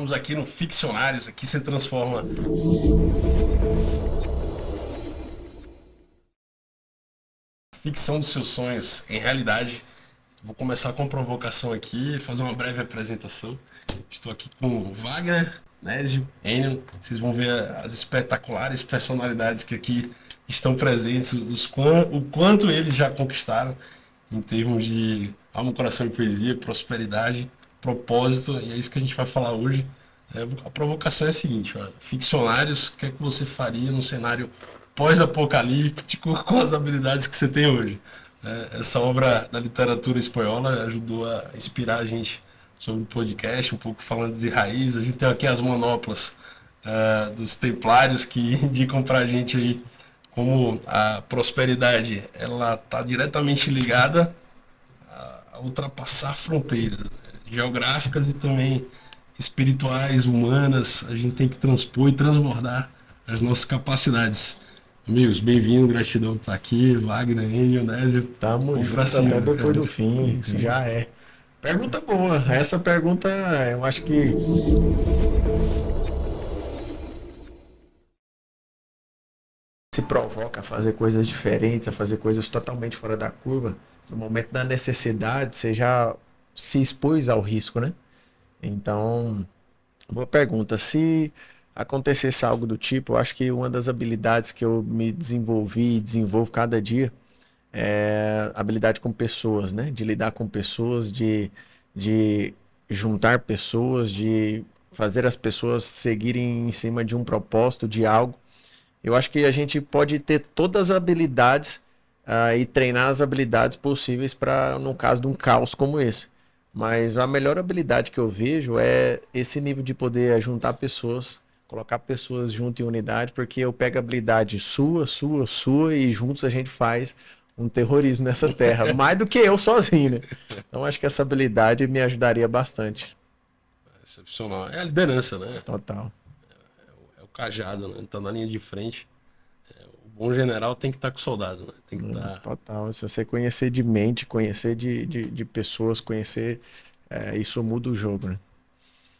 Estamos aqui no Ficcionários, aqui se transforma a ficção dos seus sonhos em realidade. Vou começar com uma provocação aqui, fazer uma breve apresentação. Estou aqui com o Wagner, Nésio, Enio. Vocês vão ver as espetaculares personalidades que aqui estão presentes, o quanto eles já conquistaram em termos de alma, coração e poesia, prosperidade, propósito, e é isso que a gente vai falar hoje. A provocação é a seguinte, ó, Ficcionários, o que é que você faria num cenário pós-apocalíptico com as habilidades que você tem hoje? Essa obra da literatura espanhola ajudou a inspirar a gente sobre o podcast, um pouco falando de raiz. A gente tem aqui as manoplas dos templários que indicam para a gente aí como a prosperidade ela está diretamente ligada a ultrapassar fronteiras, né, geográficas e também espirituais, humanas. A gente tem que transpor e transbordar as nossas capacidades. Amigos, bem-vindo, gratidão por estar aqui, Wagner, Enio, Nésio. Tamo junto até depois do fim, já é. Pergunta boa, essa pergunta eu acho que se provoca a fazer coisas diferentes, a fazer coisas totalmente fora da curva. No momento da necessidade, você já se expôs ao risco, né? Então, boa pergunta. Se acontecesse algo do tipo, eu acho que uma das habilidades que eu me desenvolvi e desenvolvo cada dia é a habilidade com pessoas, né? De lidar com pessoas, de juntar pessoas, de fazer as pessoas seguirem em cima de um propósito, de algo. Eu acho que a gente pode ter todas as habilidades e treinar as habilidades possíveis para, no caso de um caos como esse. Mas a melhor habilidade que eu vejo é esse nível de poder juntar pessoas, colocar pessoas junto em unidade, porque eu pego a habilidade sua e juntos a gente faz um terrorismo nessa terra, mais do que eu sozinho, né? Então acho que essa habilidade me ajudaria bastante. Excepcional. É a liderança, né? Total. É o cajado, né? Tá na linha de frente. O bom general tem que estar com o soldado, né? Tem que estar... Total. Se você conhecer de mente, conhecer de pessoas, conhecer, isso muda o jogo, né?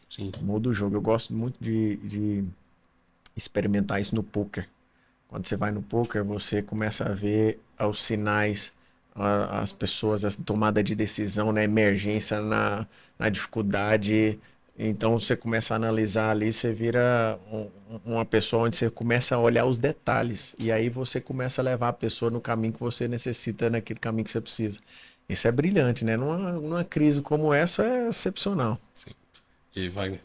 Sim. Muda o jogo. Eu gosto muito de experimentar isso no poker. Quando você vai no poker, você começa a ver os sinais, as pessoas, a tomada de decisão, na emergência, na dificuldade. Então você começa a analisar ali, você vira uma pessoa onde você começa a olhar os detalhes. E aí você começa a levar a pessoa no caminho que você necessita, naquele caminho que você precisa. Isso é brilhante, né? Numa crise como essa é excepcional. Sim. E Wagner?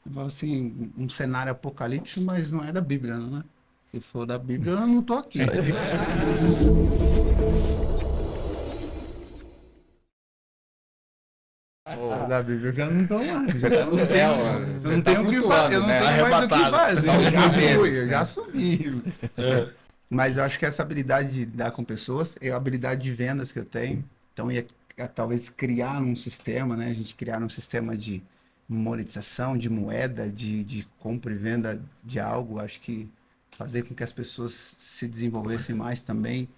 Eu falo assim, um cenário apocalíptico, mas não é da Bíblia, não, né? Se for da Bíblia, eu não tô aqui. Da Bíblia eu já não tô mais. Você tá no céu, mano. Eu não tenho o que fazer, eu não tenho mais o que fazer. Eu já subi. Mas eu acho que essa habilidade de lidar com pessoas é a habilidade de vendas que eu tenho. Então, talvez criar um sistema, né? A gente criar um sistema de monetização, de moeda, de compra e venda de algo. Acho que fazer com que as pessoas se desenvolvessem mais também.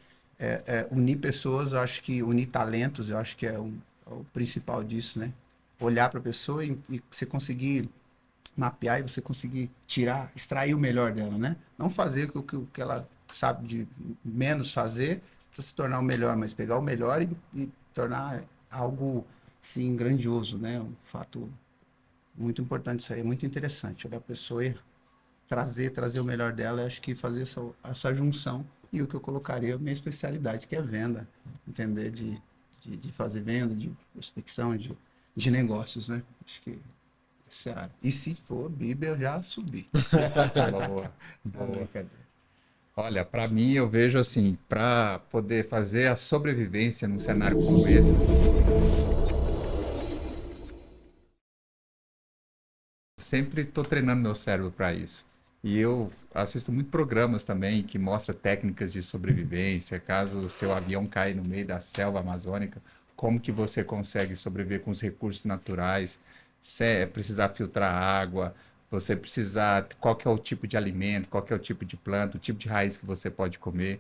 Unir pessoas, eu acho que unir talentos, eu acho que é o principal disso, né? Olhar para a pessoa e você conseguir mapear e você conseguir extrair o melhor dela, né? Não fazer o que ela sabe de menos fazer para se tornar o melhor, mas pegar o melhor e tornar algo, assim, grandioso, né? Um fato muito importante isso aí, muito interessante. Olhar a pessoa e trazer o melhor dela, eu acho que fazer essa junção. E o que eu colocaria, minha especialidade, que é venda, entender de fazer venda, de prospecção, de negócios, né? Acho que essa é a área. E se for Bíblia, eu já subi. Boa, boa. Olha, para mim eu vejo assim, para poder fazer a sobrevivência num cenário como esse, sempre estou treinando meu cérebro para isso. E eu assisto muito programas também que mostram técnicas de sobrevivência, caso o seu avião caia no meio da selva amazônica, como que você consegue sobreviver com os recursos naturais, se precisar filtrar água, você precisar, qual que é o tipo de alimento, qual que é o tipo de planta, o tipo de raiz que você pode comer.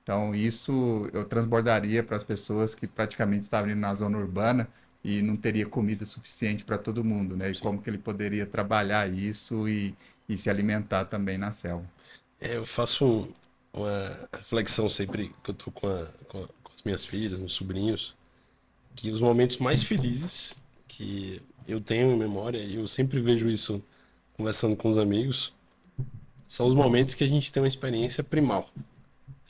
Então isso eu transbordaria para as pessoas que praticamente estavam indo na zona urbana e não teria comida suficiente para todo mundo, né? E como que ele poderia trabalhar isso e se alimentar também na selva. Eu faço uma reflexão sempre que eu tô com as minhas filhas, meus sobrinhos, que os momentos mais felizes que eu tenho em memória, e eu sempre vejo isso conversando com os amigos, são os momentos que a gente tem uma experiência primal.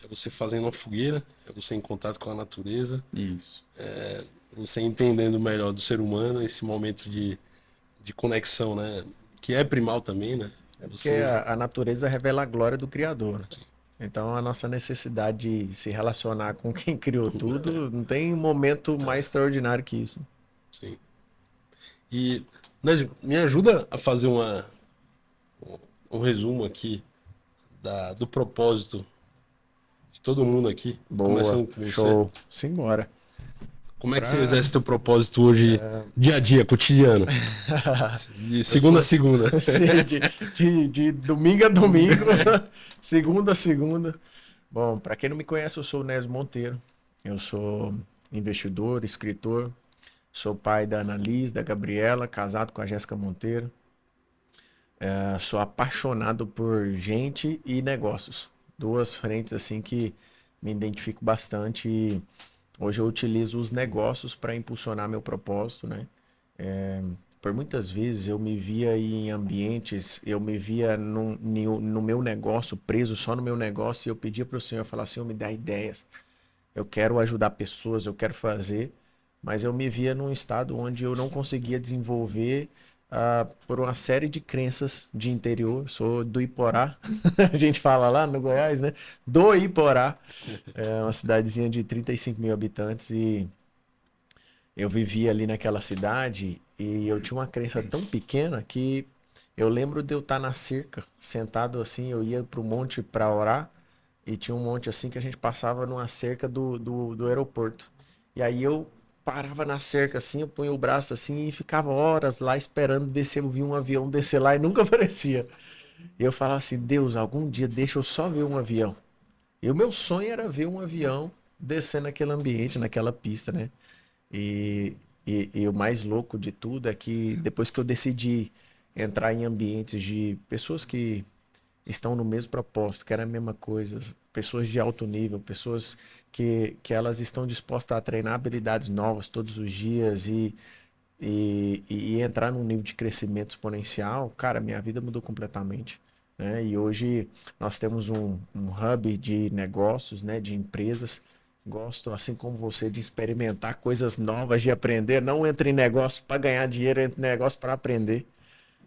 É você fazendo uma fogueira, é você em contato com a natureza, Isso. você entendendo melhor do ser humano, esse momento de conexão, né? Que é primal também, né? É Porque você... a natureza revela a glória do Criador, né? Então a nossa necessidade de se relacionar com quem criou tudo, não tem momento mais extraordinário que isso. Sim. E, Nézio, me ajuda a fazer um resumo aqui do propósito de todo mundo aqui, Boa, começando com você. show, simbora. Como é que você exerce teu propósito hoje, dia a dia, cotidiano? De segunda a segunda. Sim, de domingo a domingo, segunda a segunda. Bom, para quem não me conhece, eu sou o Nésio Monteiro. Eu sou investidor, escritor. Sou pai da Annalise, da Gabriela, casado com a Jéssica Monteiro. Sou apaixonado por gente e negócios. Duas frentes assim que me identifico bastante. E hoje eu utilizo os negócios para impulsionar meu propósito, né? Por muitas vezes eu me via em ambientes, eu me via no meu negócio, preso só no meu negócio, e eu pedia para o Senhor, falar, Senhor, me dá ideias. Eu quero ajudar pessoas, eu quero fazer, mas eu me via num estado onde eu não conseguia desenvolver por uma série de crenças de interior. Sou do Iporá, a gente fala lá no Goiás, né? Do Iporá, é uma cidadezinha de 35 mil habitantes, e eu vivia ali naquela cidade e eu tinha uma crença tão pequena que eu lembro de eu estar na cerca, sentado assim, eu ia para o monte para orar, e tinha um monte assim que a gente passava numa cerca do aeroporto. E aí eu parava na cerca assim, eu punha o braço assim e ficava horas lá esperando ver se eu via um avião descer lá, e nunca aparecia. E eu falava assim, Deus, algum dia deixa eu só ver um avião. E o meu sonho era ver um avião descer naquele ambiente, naquela pista, né? E, e o mais louco de tudo é que depois que eu decidi entrar em ambientes de pessoas que estão no mesmo propósito, que era a mesma coisa, pessoas de alto nível, pessoas que elas estão dispostas a treinar habilidades novas todos os dias e entrar num nível de crescimento exponencial, cara, minha vida mudou completamente. Né? E hoje nós temos um hub de negócios, né, de empresas. Gosto, assim como você, de experimentar coisas novas, de aprender. Não entre em negócio para ganhar dinheiro, entre em negócio para aprender.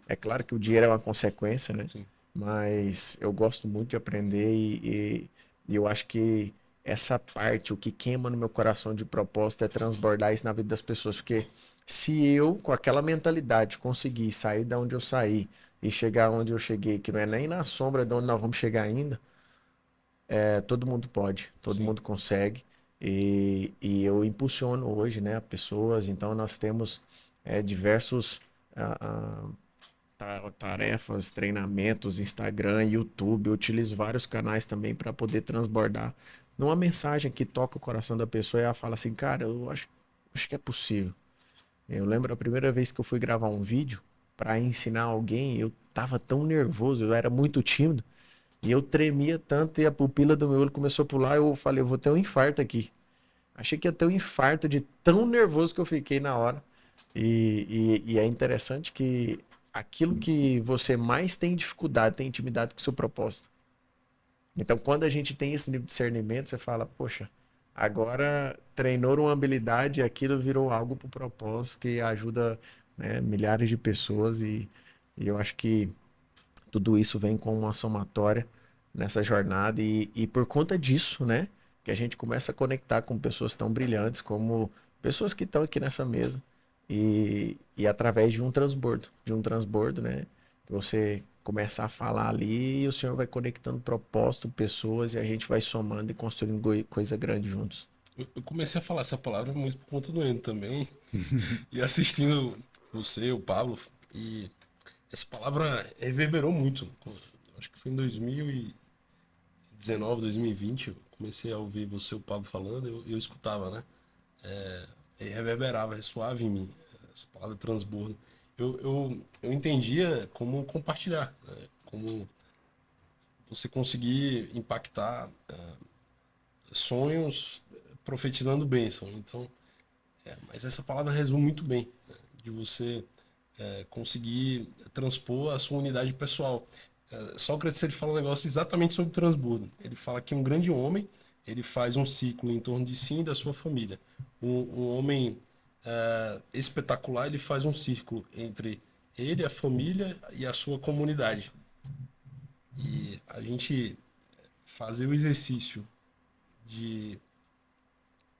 É claro que o dinheiro é uma consequência, né? Sim. Mas eu gosto muito de aprender e eu acho que essa parte, o que queima no meu coração de propósito é transbordar isso na vida das pessoas. Porque se eu, com aquela mentalidade, conseguir sair da onde eu saí e chegar onde eu cheguei, que não é nem na sombra de onde nós vamos chegar ainda, todo mundo pode, todo Sim. mundo consegue. E eu impulsiono hoje, né, pessoas. Então nós temos diversos tarefas, treinamentos, Instagram, YouTube. Eu utilizo vários canais também para poder transbordar numa mensagem que toca o coração da pessoa, e ela fala assim, cara, eu acho que é possível. Eu lembro a primeira vez que eu fui gravar um vídeo para ensinar alguém, eu tava tão nervoso, eu era muito tímido, e eu tremia tanto e a pupila do meu olho começou a pular. Eu falei, eu vou ter um infarto aqui. Achei que ia ter um infarto de tão nervoso que eu fiquei na hora. E é interessante que aquilo que você mais tem dificuldade tem intimidade com o seu propósito. Então, quando a gente tem esse nível de discernimento, você fala, poxa, agora treinou uma habilidade e aquilo virou algo para o propósito que ajuda, né, milhares de pessoas. E eu acho que tudo isso vem com uma somatória nessa jornada, e por conta disso, né, que a gente começa a conectar com pessoas tão brilhantes como pessoas que estão aqui nessa mesa, e através de um transbordo, né, que você começa a falar ali e o Senhor vai conectando propósito, pessoas, e a gente vai somando e construindo coisa grande juntos. Eu comecei a falar essa palavra muito por conta do Eno também, e assistindo você, o Pablo, e essa palavra reverberou muito. Acho que foi em 2019, 2020, eu comecei a ouvir você e o Pablo falando, eu escutava, né? e reverberava, ressoava em mim, essa palavra transbordo. Eu entendia como compartilhar, né? Como você conseguir impactar sonhos profetizando bênção. Então, mas essa palavra resume muito bem, né? De você conseguir transpor a sua unidade pessoal. Sócrates, ele fala um negócio exatamente sobre transbordo. Ele fala que um grande homem, ele faz um ciclo em torno de si e da sua família. Um homem espetacular, ele faz um círculo entre ele, a família e a sua comunidade. E a gente fazer o exercício de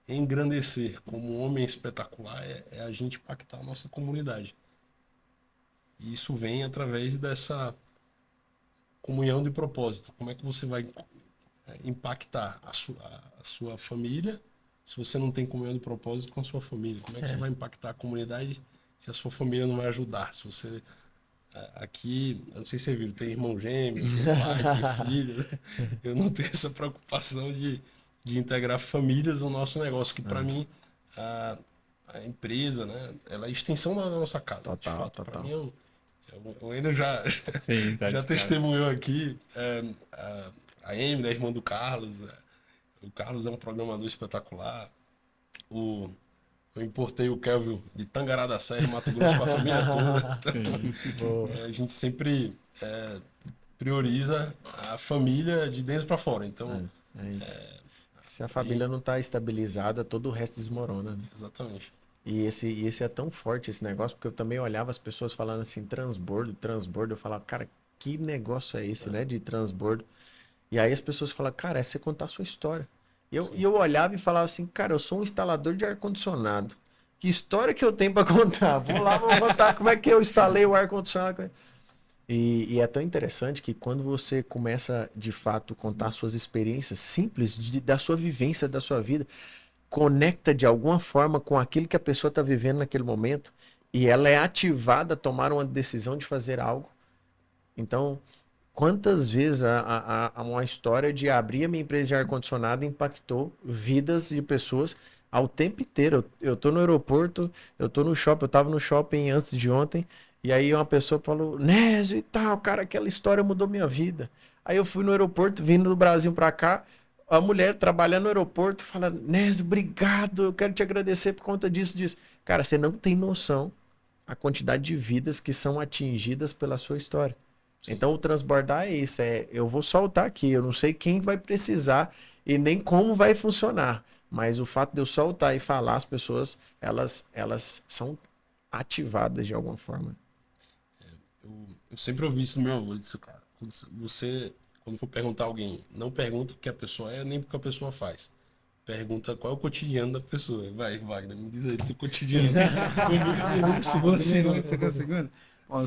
engrandecer como um homem espetacular é a gente impactar a nossa comunidade. E isso vem através dessa comunhão de propósito. Como é que você vai impactar a sua família se você não tem comunhão de propósito com a sua família? Como é que você vai impactar a comunidade se a sua família não vai ajudar? Se você... Aqui, eu não sei se você viu, tem irmão gêmeo, tem pai, tem filho. Né? Eu não tenho essa preocupação de integrar famílias no nosso negócio, que para mim a empresa, né, ela é a extensão da nossa casa. Total, de fato, total. para mim, o Enio já, Sim, tá já testemunhou aqui, a Amy, né, irmã do Carlos. O Carlos é um programador espetacular. Eu importei o Kelvin de Tangará da Serra, Mato Grosso, com a família toda. Então, a gente sempre prioriza a família de dentro para fora. Então, é isso. Se a família não está estabilizada, todo o resto desmorona. Né? Exatamente. E esse é tão forte, esse negócio, porque eu também olhava as pessoas falando assim, transbordo. Eu falava, cara, que negócio é esse, né, de transbordo? E aí as pessoas falam, cara, é você contar a sua história. E eu olhava e falava assim, cara, eu sou um instalador de ar-condicionado. Que história que eu tenho para contar? Vou lá, vou contar como é que eu instalei o ar-condicionado. E é tão interessante que quando você começa, de fato, contar suas experiências simples da sua vivência, da sua vida, conecta de alguma forma com aquilo que a pessoa está vivendo naquele momento e ela é ativada a tomar uma decisão de fazer algo. Então... Quantas vezes uma história de abrir a minha empresa de ar-condicionado impactou vidas de pessoas ao tempo inteiro. Eu tô no aeroporto, eu tô no shopping, eu tava no shopping antes de ontem, e aí uma pessoa falou, Nésio e tal, cara, aquela história mudou minha vida. Aí eu fui no aeroporto, vindo do Brasil pra cá, a mulher trabalhando no aeroporto fala, Nésio, obrigado, eu quero te agradecer por conta disso. Cara, você não tem noção a quantidade de vidas que são atingidas pela sua história. Sim. Então o transbordar é isso, eu vou soltar aqui, eu não sei quem vai precisar e nem como vai funcionar, mas o fato de eu soltar e falar, as pessoas, elas são ativadas de alguma forma. Eu sempre ouvi isso do meu avô, disse, cara, quando for perguntar a alguém, não pergunta o que a pessoa é, nem o que a pessoa faz. Pergunta qual é o cotidiano da pessoa. Vai, Wagner, me diz aí teu cotidiano. Você conseguindo? Bom,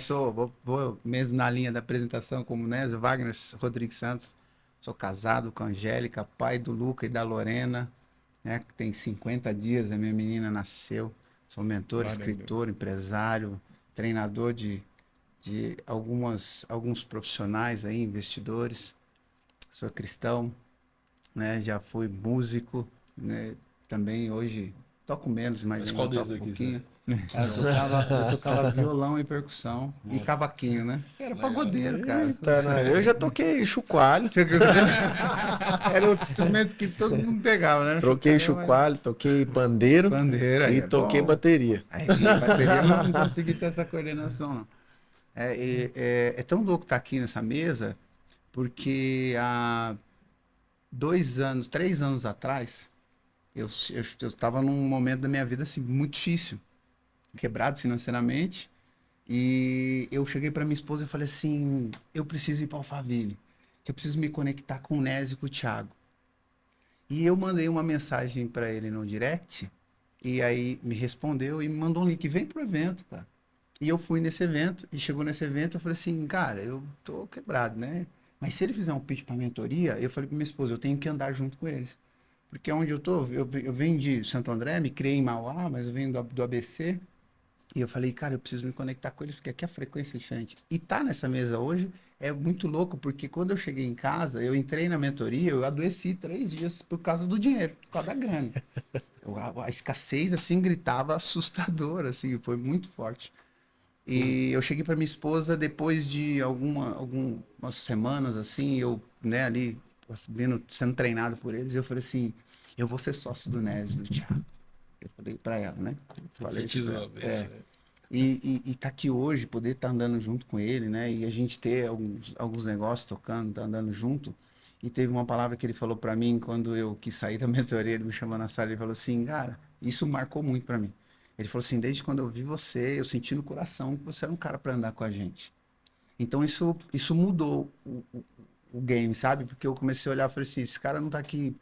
vou mesmo na linha da apresentação como Nésio Wagner Rodrigues Santos. Sou casado com a Angélica, pai do Luca e da Lorena, né, que tem 50 dias, a minha menina nasceu. Sou mentor, escritor, empresário, treinador de alguns profissionais aí, investidores. Sou cristão, né, já fui músico, né, também hoje toco menos, mas qual toco deles um pouquinho. aqui? Eu tocava violão e percussão e cavaquinho, né? Era pagodeiro, cara. Eita, né? Eu já toquei chocalho. Era o instrumento que todo mundo pegava, né? Troquei chocalho, toquei pandeiro e toquei bateria. Aí, bateria eu não consegui ter essa coordenação, não. É tão louco estar aqui nessa mesa, porque há 3 anos atrás, eu estava num momento da minha vida assim, muito difícil, quebrado financeiramente, e eu cheguei para minha esposa e falei assim, eu preciso ir para Alphaville, que eu preciso me conectar com o Nésio e com o Thiago. E eu mandei uma mensagem para ele no direct, e aí me respondeu e me mandou um link, vem pro evento, cara. E eu fui nesse evento, e chegou nesse evento, eu falei assim, cara, eu tô quebrado, né? Mas se ele fizer um pitch para mentoria, eu falei para minha esposa, eu tenho que andar junto com eles. Porque onde eu tô, eu venho de Santo André, me criei em Mauá, mas eu venho do ABC. E eu falei, cara, eu preciso me conectar com eles, porque aqui a frequência é diferente. E tá nessa mesa hoje é muito louco, porque quando eu cheguei em casa, eu entrei na mentoria, eu adoeci 3 dias por causa do dinheiro, por causa da grana. A escassez, assim, gritava assustadora, assim, foi muito forte. E eu cheguei para minha esposa depois de algumas semanas, assim, eu, né, ali, sendo treinado por eles, eu falei assim, eu vou ser sócio do Nésio, do Thiago. Eu falei para ela, né? Falei isso pra ela. E tá aqui hoje, poder estar andando junto com ele, né? E a gente ter alguns negócios tocando, tá andando junto. E teve uma palavra que ele falou para mim quando eu quis sair da mentoria, ele me chamou na sala e falou assim, cara, isso marcou muito para mim. Ele falou assim, desde quando eu vi você, eu senti no coração que você era um cara para andar com a gente. Então isso mudou o game, sabe? Porque eu comecei a olhar e falei assim, esse cara não tá aqui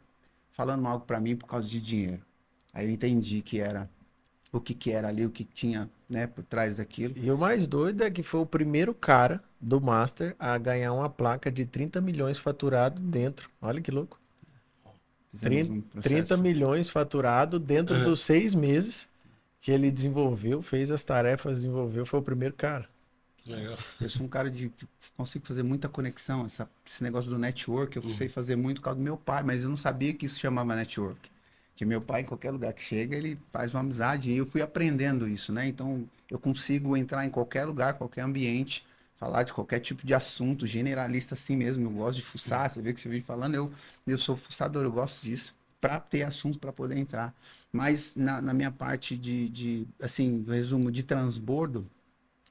falando algo para mim por causa de dinheiro. Aí eu entendi que era o que era ali, o que tinha, né, por trás daquilo. E o mais doido é que foi o primeiro cara do Master a ganhar uma placa de 30 milhões faturado dentro. Olha que louco. 30 milhões faturado dentro dos 6 meses que ele desenvolveu, fez as tarefas, desenvolveu, foi o primeiro cara. Legal. Eu sou um cara consigo fazer muita conexão, esse negócio do network, eu sei fazer muito por causa do meu pai, mas eu não sabia que isso chamava network. Que meu pai, em qualquer lugar que chega, ele faz uma amizade. E eu fui aprendendo isso, né? Então, eu consigo entrar em qualquer lugar, qualquer ambiente, falar de qualquer tipo de assunto, generalista assim mesmo. Eu gosto de fuçar, você vê que você vem falando, eu sou fuçador, eu gosto disso, para ter assunto para poder entrar. Mas na minha parte assim, resumo, de transbordo,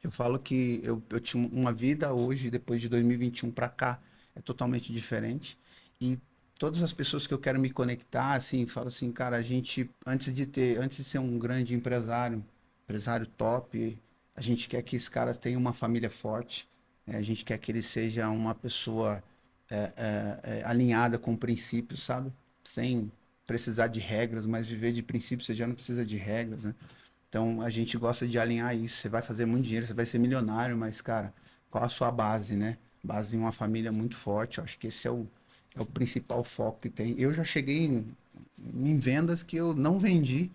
eu falo que eu tinha uma vida hoje, depois de 2021 para cá, é totalmente diferente. E todas as pessoas que eu quero me conectar, assim, falo assim, cara, a gente, antes de ser um grande empresário top, a gente quer que esse cara tenha uma família forte, né? A gente quer que ele seja uma pessoa alinhada com princípios, sabe? Sem precisar de regras, mas viver de princípios, você já não precisa de regras, né? Então, a gente gosta de alinhar isso. Você vai fazer muito dinheiro, você vai ser milionário, mas, cara, qual a sua base, né? Base em uma família muito forte. Eu acho que esse é o principal foco que tem. Eu já cheguei em vendas que eu não vendi,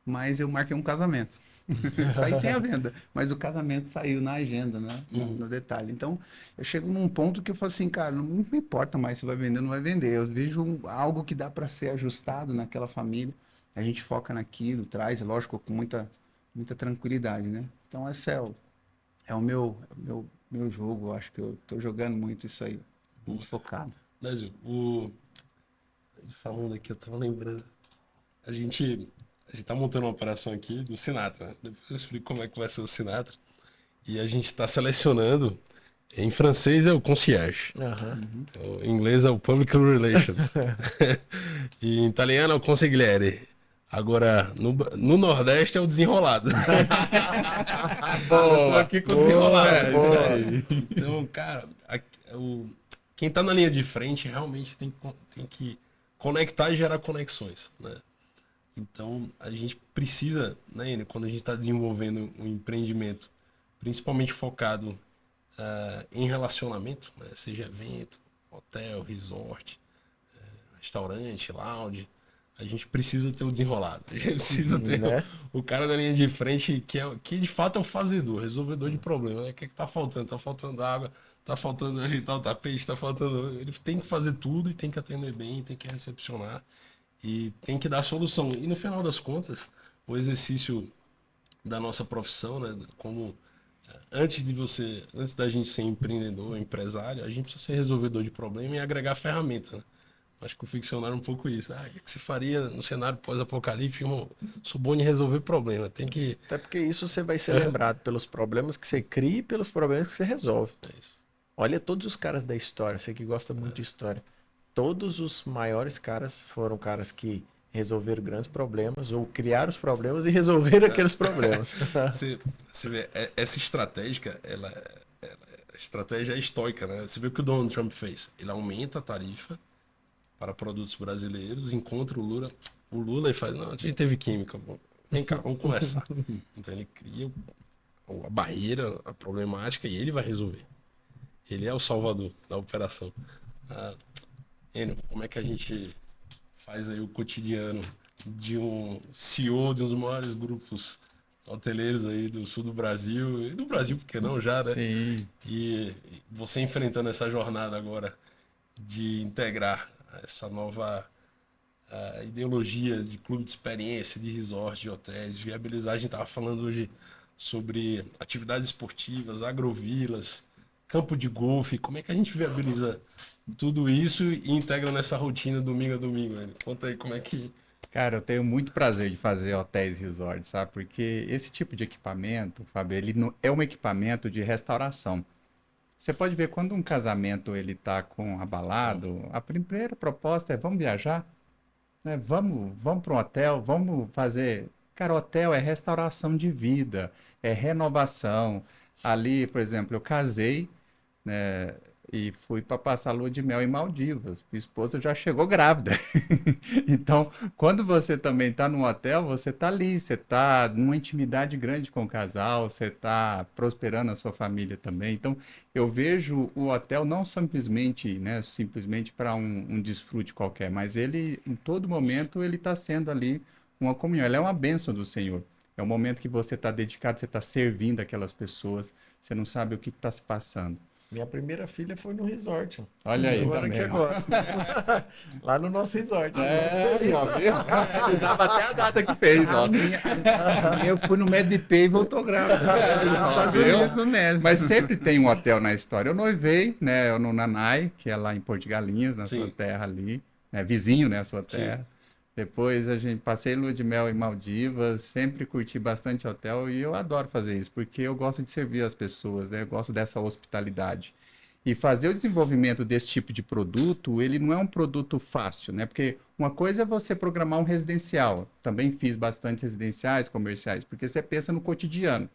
mas eu marquei um casamento. Saí sem a venda, mas o casamento saiu na agenda, né? No detalhe. Então, eu chego num ponto que eu falo assim, cara, não me importa mais se vai vender ou não vai vender. Eu vejo algo que dá para ser ajustado naquela família. A gente foca naquilo, traz, lógico, com muita tranquilidade, né? Então, esse é o meu jogo. Eu acho que eu tô jogando muito isso aí, muito focado. Nésio, falando aqui, eu tava lembrando. A gente tá montando uma operação aqui do Sinatra, né? Depois eu explico como é que vai ser o Sinatra. E a gente tá selecionando, em francês é o concierge, em inglês é o public relations, e em italiano é o consigliere. Agora, no Nordeste é o desenrolado. Eu tô aqui com o desenrolado. Então, cara, quem tá na linha de frente realmente tem que conectar e gerar conexões, né? Então, a gente precisa, né, Enio, quando a gente está desenvolvendo um empreendimento, principalmente focado em relacionamento, né, seja evento, hotel, resort, restaurante, lounge, a gente precisa ter o desenrolado. A gente precisa ter o cara na linha de frente que de fato é o fazedor, resolvedor de problema. Né? O que tá faltando? Tá faltando água, tá faltando ajeitar o tapete, tá faltando... Ele tem que fazer tudo e tem que atender bem, tem que recepcionar e tem que dar solução. E no final das contas, o exercício da nossa profissão, né, como antes da gente ser empreendedor, empresário, a gente precisa ser resolvedor de problema e agregar ferramenta, né? Acho que o ficcionário é um pouco isso. O que você faria no cenário pós-apocalíptico? Irmão, sou bom em resolver problema. Tem que... Até porque isso você vai ser lembrado pelos problemas que você cria e pelos problemas que você resolve. É isso. Olha todos os caras da história, você que gosta muito de história. Todos os maiores caras foram caras que resolveram grandes problemas ou criaram os problemas e resolveram aqueles problemas. Você vê, essa estratégica, a estratégia é estoica, né? Você vê o que o Donald Trump fez. Ele aumenta a tarifa para produtos brasileiros, encontra o Lula e faz, não, a gente teve química, vem cá, vamos conversar. Então ele cria a barreira, a problemática e ele vai resolver. Ele é o salvador da operação. Enio, como é que a gente faz aí o cotidiano de um CEO de um dos maiores grupos hoteleiros aí do sul do Brasil, e do Brasil, por que não já, né? Sim. E você enfrentando essa jornada agora de integrar essa nova ideologia de clube de experiência, de resort, de hotéis, viabilizar. A gente estava falando hoje sobre atividades esportivas, agrovilas, campo de golfe. Como é que a gente viabiliza tudo isso e integra nessa rotina domingo a domingo, né? Conta aí como é que... Cara, eu tenho muito prazer de fazer hotéis e resorts, sabe? Porque esse tipo de equipamento, Fábio, ele não é um equipamento de restauração. Você pode ver quando um casamento ele tá com abalado, a primeira proposta é vamos viajar, né? Vamos para um hotel, vamos fazer. Cara, hotel é restauração de vida, é renovação. Ali, por exemplo, eu casei, né? E fui para passar lua de mel em Maldivas. Minha esposa já chegou grávida. Então, quando você também está num hotel, você está ali, você está numa intimidade grande com o casal, você está prosperando a sua família também. Então, eu vejo o hotel não simplesmente, né, simplesmente para um desfrute qualquer, mas ele, em todo momento, ele está sendo ali uma comunhão. Ele é uma bênção do Senhor. É um momento que você está dedicado, você está servindo aquelas pessoas, você não sabe o que está se passando. Minha primeira filha foi no resort. Olha aí, agora também. que agora. Lá no nosso resort. Usava até a data que fez, ó. Eu fui no Medipay e voltou grávida. Mas sempre tem um hotel na história. Eu noivei, né, no Nanai, que é lá em Porto de Galinhas, na sua terra ali, né, vizinho, né, a sua terra. Sim. Depois a gente passei lua de mel em Maldivas, sempre curti bastante hotel e eu adoro fazer isso, porque eu gosto de servir as pessoas, né? Eu gosto dessa hospitalidade. E fazer o desenvolvimento desse tipo de produto, ele não é um produto fácil, né? Porque uma coisa é você programar um residencial. Também fiz bastante residenciais, comerciais, porque você pensa no cotidiano.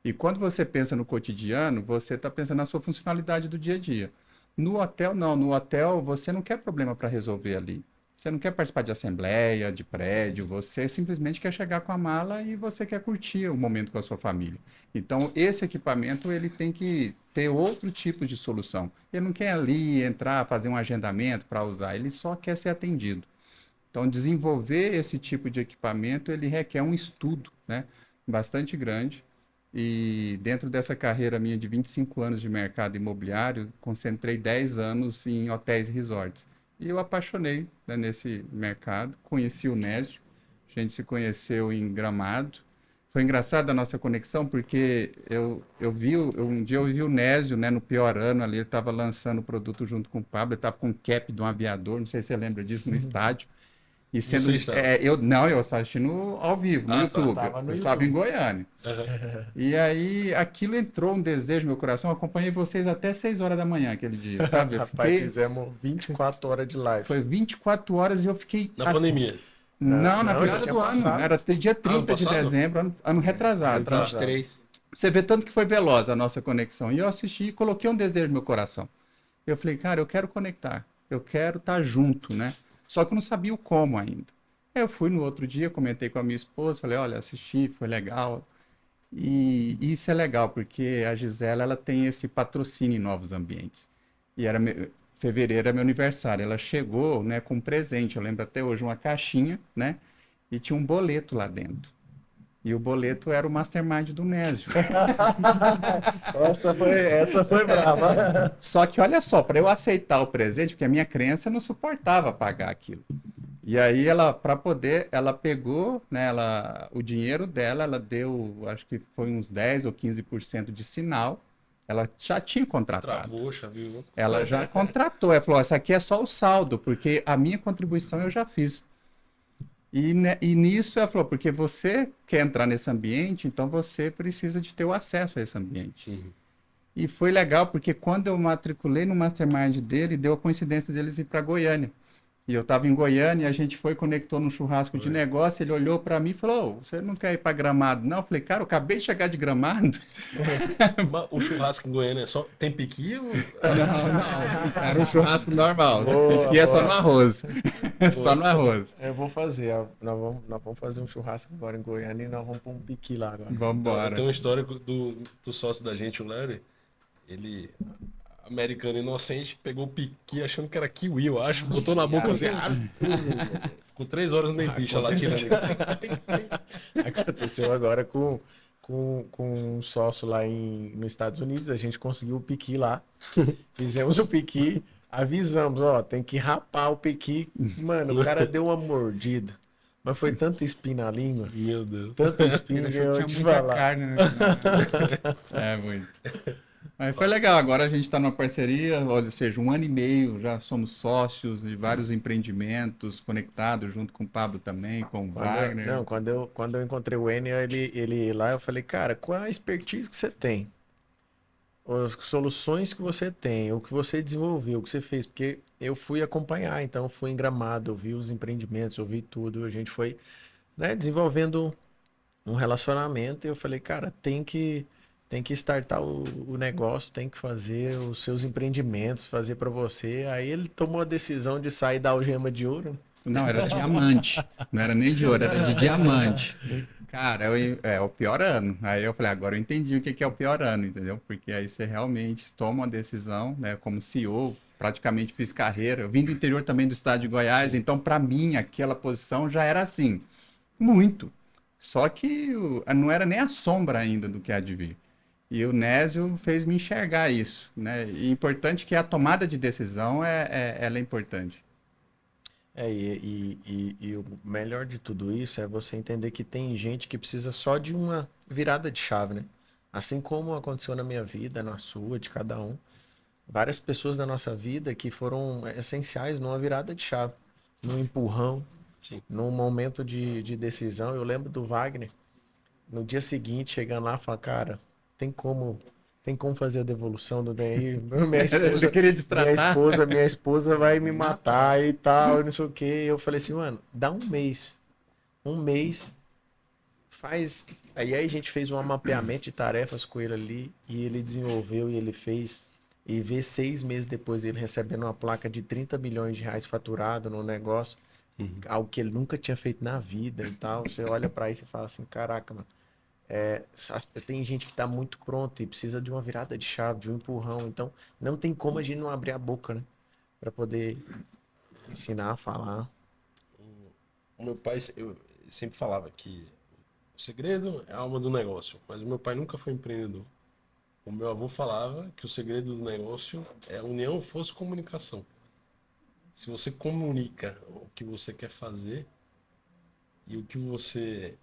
E quando você pensa no cotidiano, você está pensando na sua funcionalidade do dia a dia. No hotel, não. No hotel, você não quer problema para resolver ali. Você não quer participar de assembleia, de prédio, você simplesmente quer chegar com a mala e você quer curtir o momento com a sua família. Então, esse equipamento, ele tem que ter outro tipo de solução. Ele não quer ali entrar, fazer um agendamento para usar, ele só quer ser atendido. Então, desenvolver esse tipo de equipamento, ele requer um estudo, né, bastante grande. E dentro dessa carreira minha de 25 anos de mercado imobiliário, concentrei 10 anos em hotéis e resorts. E eu apaixonei, né, nesse mercado, conheci o Nésio, a gente se conheceu em Gramado. Foi engraçado a nossa conexão, porque um dia eu vi o Nésio, né, no pior ano ali, ele estava lançando o produto junto com o Pablo, ele estava com um cap de um aviador, não sei se você lembra disso, no estádio. E sendo, eu estava assistindo ao vivo, no YouTube, eu estava em Goiânia. Uhum. E aí, aquilo entrou um desejo no meu coração, eu acompanhei vocês até 6 horas da manhã aquele dia, sabe? Rapaz, fizemos 24 horas de live. Foi 24 horas e eu fiquei... Na pandemia? Não, na virada do ano, era dia 30 de dezembro, ano retrasado. 23. Você vê tanto que foi veloz a nossa conexão. E eu assisti e coloquei um desejo no meu coração. Eu falei, cara, eu quero conectar, eu quero estar junto, né? Só que eu não sabia o como ainda. Aí eu fui no outro dia, comentei com a minha esposa, falei, olha, assisti, foi legal. E isso é legal, porque a Gisela, ela tem esse patrocínio em novos ambientes. E fevereiro era meu aniversário. Ela chegou, né, com um presente, eu lembro até hoje, uma caixinha, né? E tinha um boleto lá dentro. E o boleto era o mastermind do Nésio. Essa foi brava. Só que olha só, para eu aceitar o presente, porque a minha crença não suportava pagar aquilo. E aí ela pegou, né, o dinheiro dela, ela deu, acho que foi uns 10 ou 15% de sinal. Ela já tinha contratado. Travou, viu? Ela já contratou. Ela falou, essa aqui é só o saldo, porque a minha contribuição eu já fiz. E nisso ela falou, porque você quer entrar nesse ambiente, então você precisa de ter o acesso a esse ambiente. Uhum. E foi legal, porque quando eu matriculei no Mastermind dele, deu a coincidência deles ir para Goiânia. E eu estava em Goiânia, a gente conectou num churrasco de negócio, ele olhou para mim e falou, você não quer ir para Gramado? Não, eu falei, cara, eu acabei de chegar de Gramado. O churrasco em Goiânia tem piqui ou... Não, era um churrasco normal. Piqui é só no arroz. Só no arroz. Eu vou fazer, nós vamos fazer um churrasco agora em Goiânia e nós vamos pôr um piqui lá agora. Vamos embora. Tem uma história do sócio da gente, o Larry, ele... americano inocente, pegou o piqui achando que era kiwi, eu acho, botou na boca assim, ficou Ficou 3 horas no dentista lá tirando. Aconteceu agora com um sócio lá nos Estados Unidos. A gente conseguiu o piqui lá. Fizemos o piqui, avisamos, ó, tem que rapar o piqui. Mano, o cara deu uma mordida. Mas foi tanta espinha na língua. Meu Deus. Tanta espinha que eu te falar. Carne, né? É muito. Mas foi legal, agora a gente está numa parceria, ou seja, 1 ano e meio, já somos sócios de vários empreendimentos conectados, junto com o Pablo também, com o Wagner. Quando eu encontrei o Enio, ele lá, eu falei, cara, qual a expertise que você tem? As soluções que você tem, o que você desenvolveu, o que você fez, porque eu fui acompanhar, então eu fui em Gramado, eu vi os empreendimentos, eu vi tudo, a gente foi, né, desenvolvendo um relacionamento e eu falei, cara, tem que startar o negócio, tem que fazer os seus empreendimentos, fazer para você. Aí ele tomou a decisão de sair da algema de ouro. Não, era diamante. Não era nem de ouro, era de diamante. Cara, é o pior ano. Aí eu falei, agora eu entendi o que é o pior ano, entendeu? Porque aí você realmente toma uma decisão, né? Como CEO, praticamente fiz carreira. Eu vim do interior também do estado de Goiás, então para mim aquela posição já era assim, muito. Só que não era nem a sombra ainda do que há de vir. E o Nésio fez me enxergar isso, né? E importante que a tomada de decisão ela é importante. E o melhor de tudo isso é você entender que tem gente que precisa só de uma virada de chave, né? Assim como aconteceu na minha vida, na sua, de cada um. Várias pessoas da nossa vida que foram essenciais numa virada de chave, num empurrão, Sim. num momento de decisão. Eu lembro do Wagner, no dia seguinte, chegando lá, falando, cara, tem como fazer a devolução do DNI? Minha esposa, queria destratar. minha esposa vai me matar e tal, não sei o quê. Eu falei assim, mano, dá um mês. Um mês faz. Aí a gente fez um mapeamento de tarefas com ele ali, e ele desenvolveu e ele fez. E ver 6 meses depois ele recebendo uma placa de 30 milhões de reais faturado no negócio, algo que ele nunca tinha feito na vida e tal. Você olha pra isso e fala assim, caraca, mano. Tem gente que tá muito pronta e precisa de uma virada de chave, de um empurrão. Então, não tem como a gente não abrir a boca, né? Pra poder ensinar a falar. O meu pai sempre falava que o segredo é a alma do negócio, mas o meu pai nunca foi empreendedor. O meu avô falava que o segredo do negócio é a união, força e comunicação. Se você comunica o que você quer fazer e o que você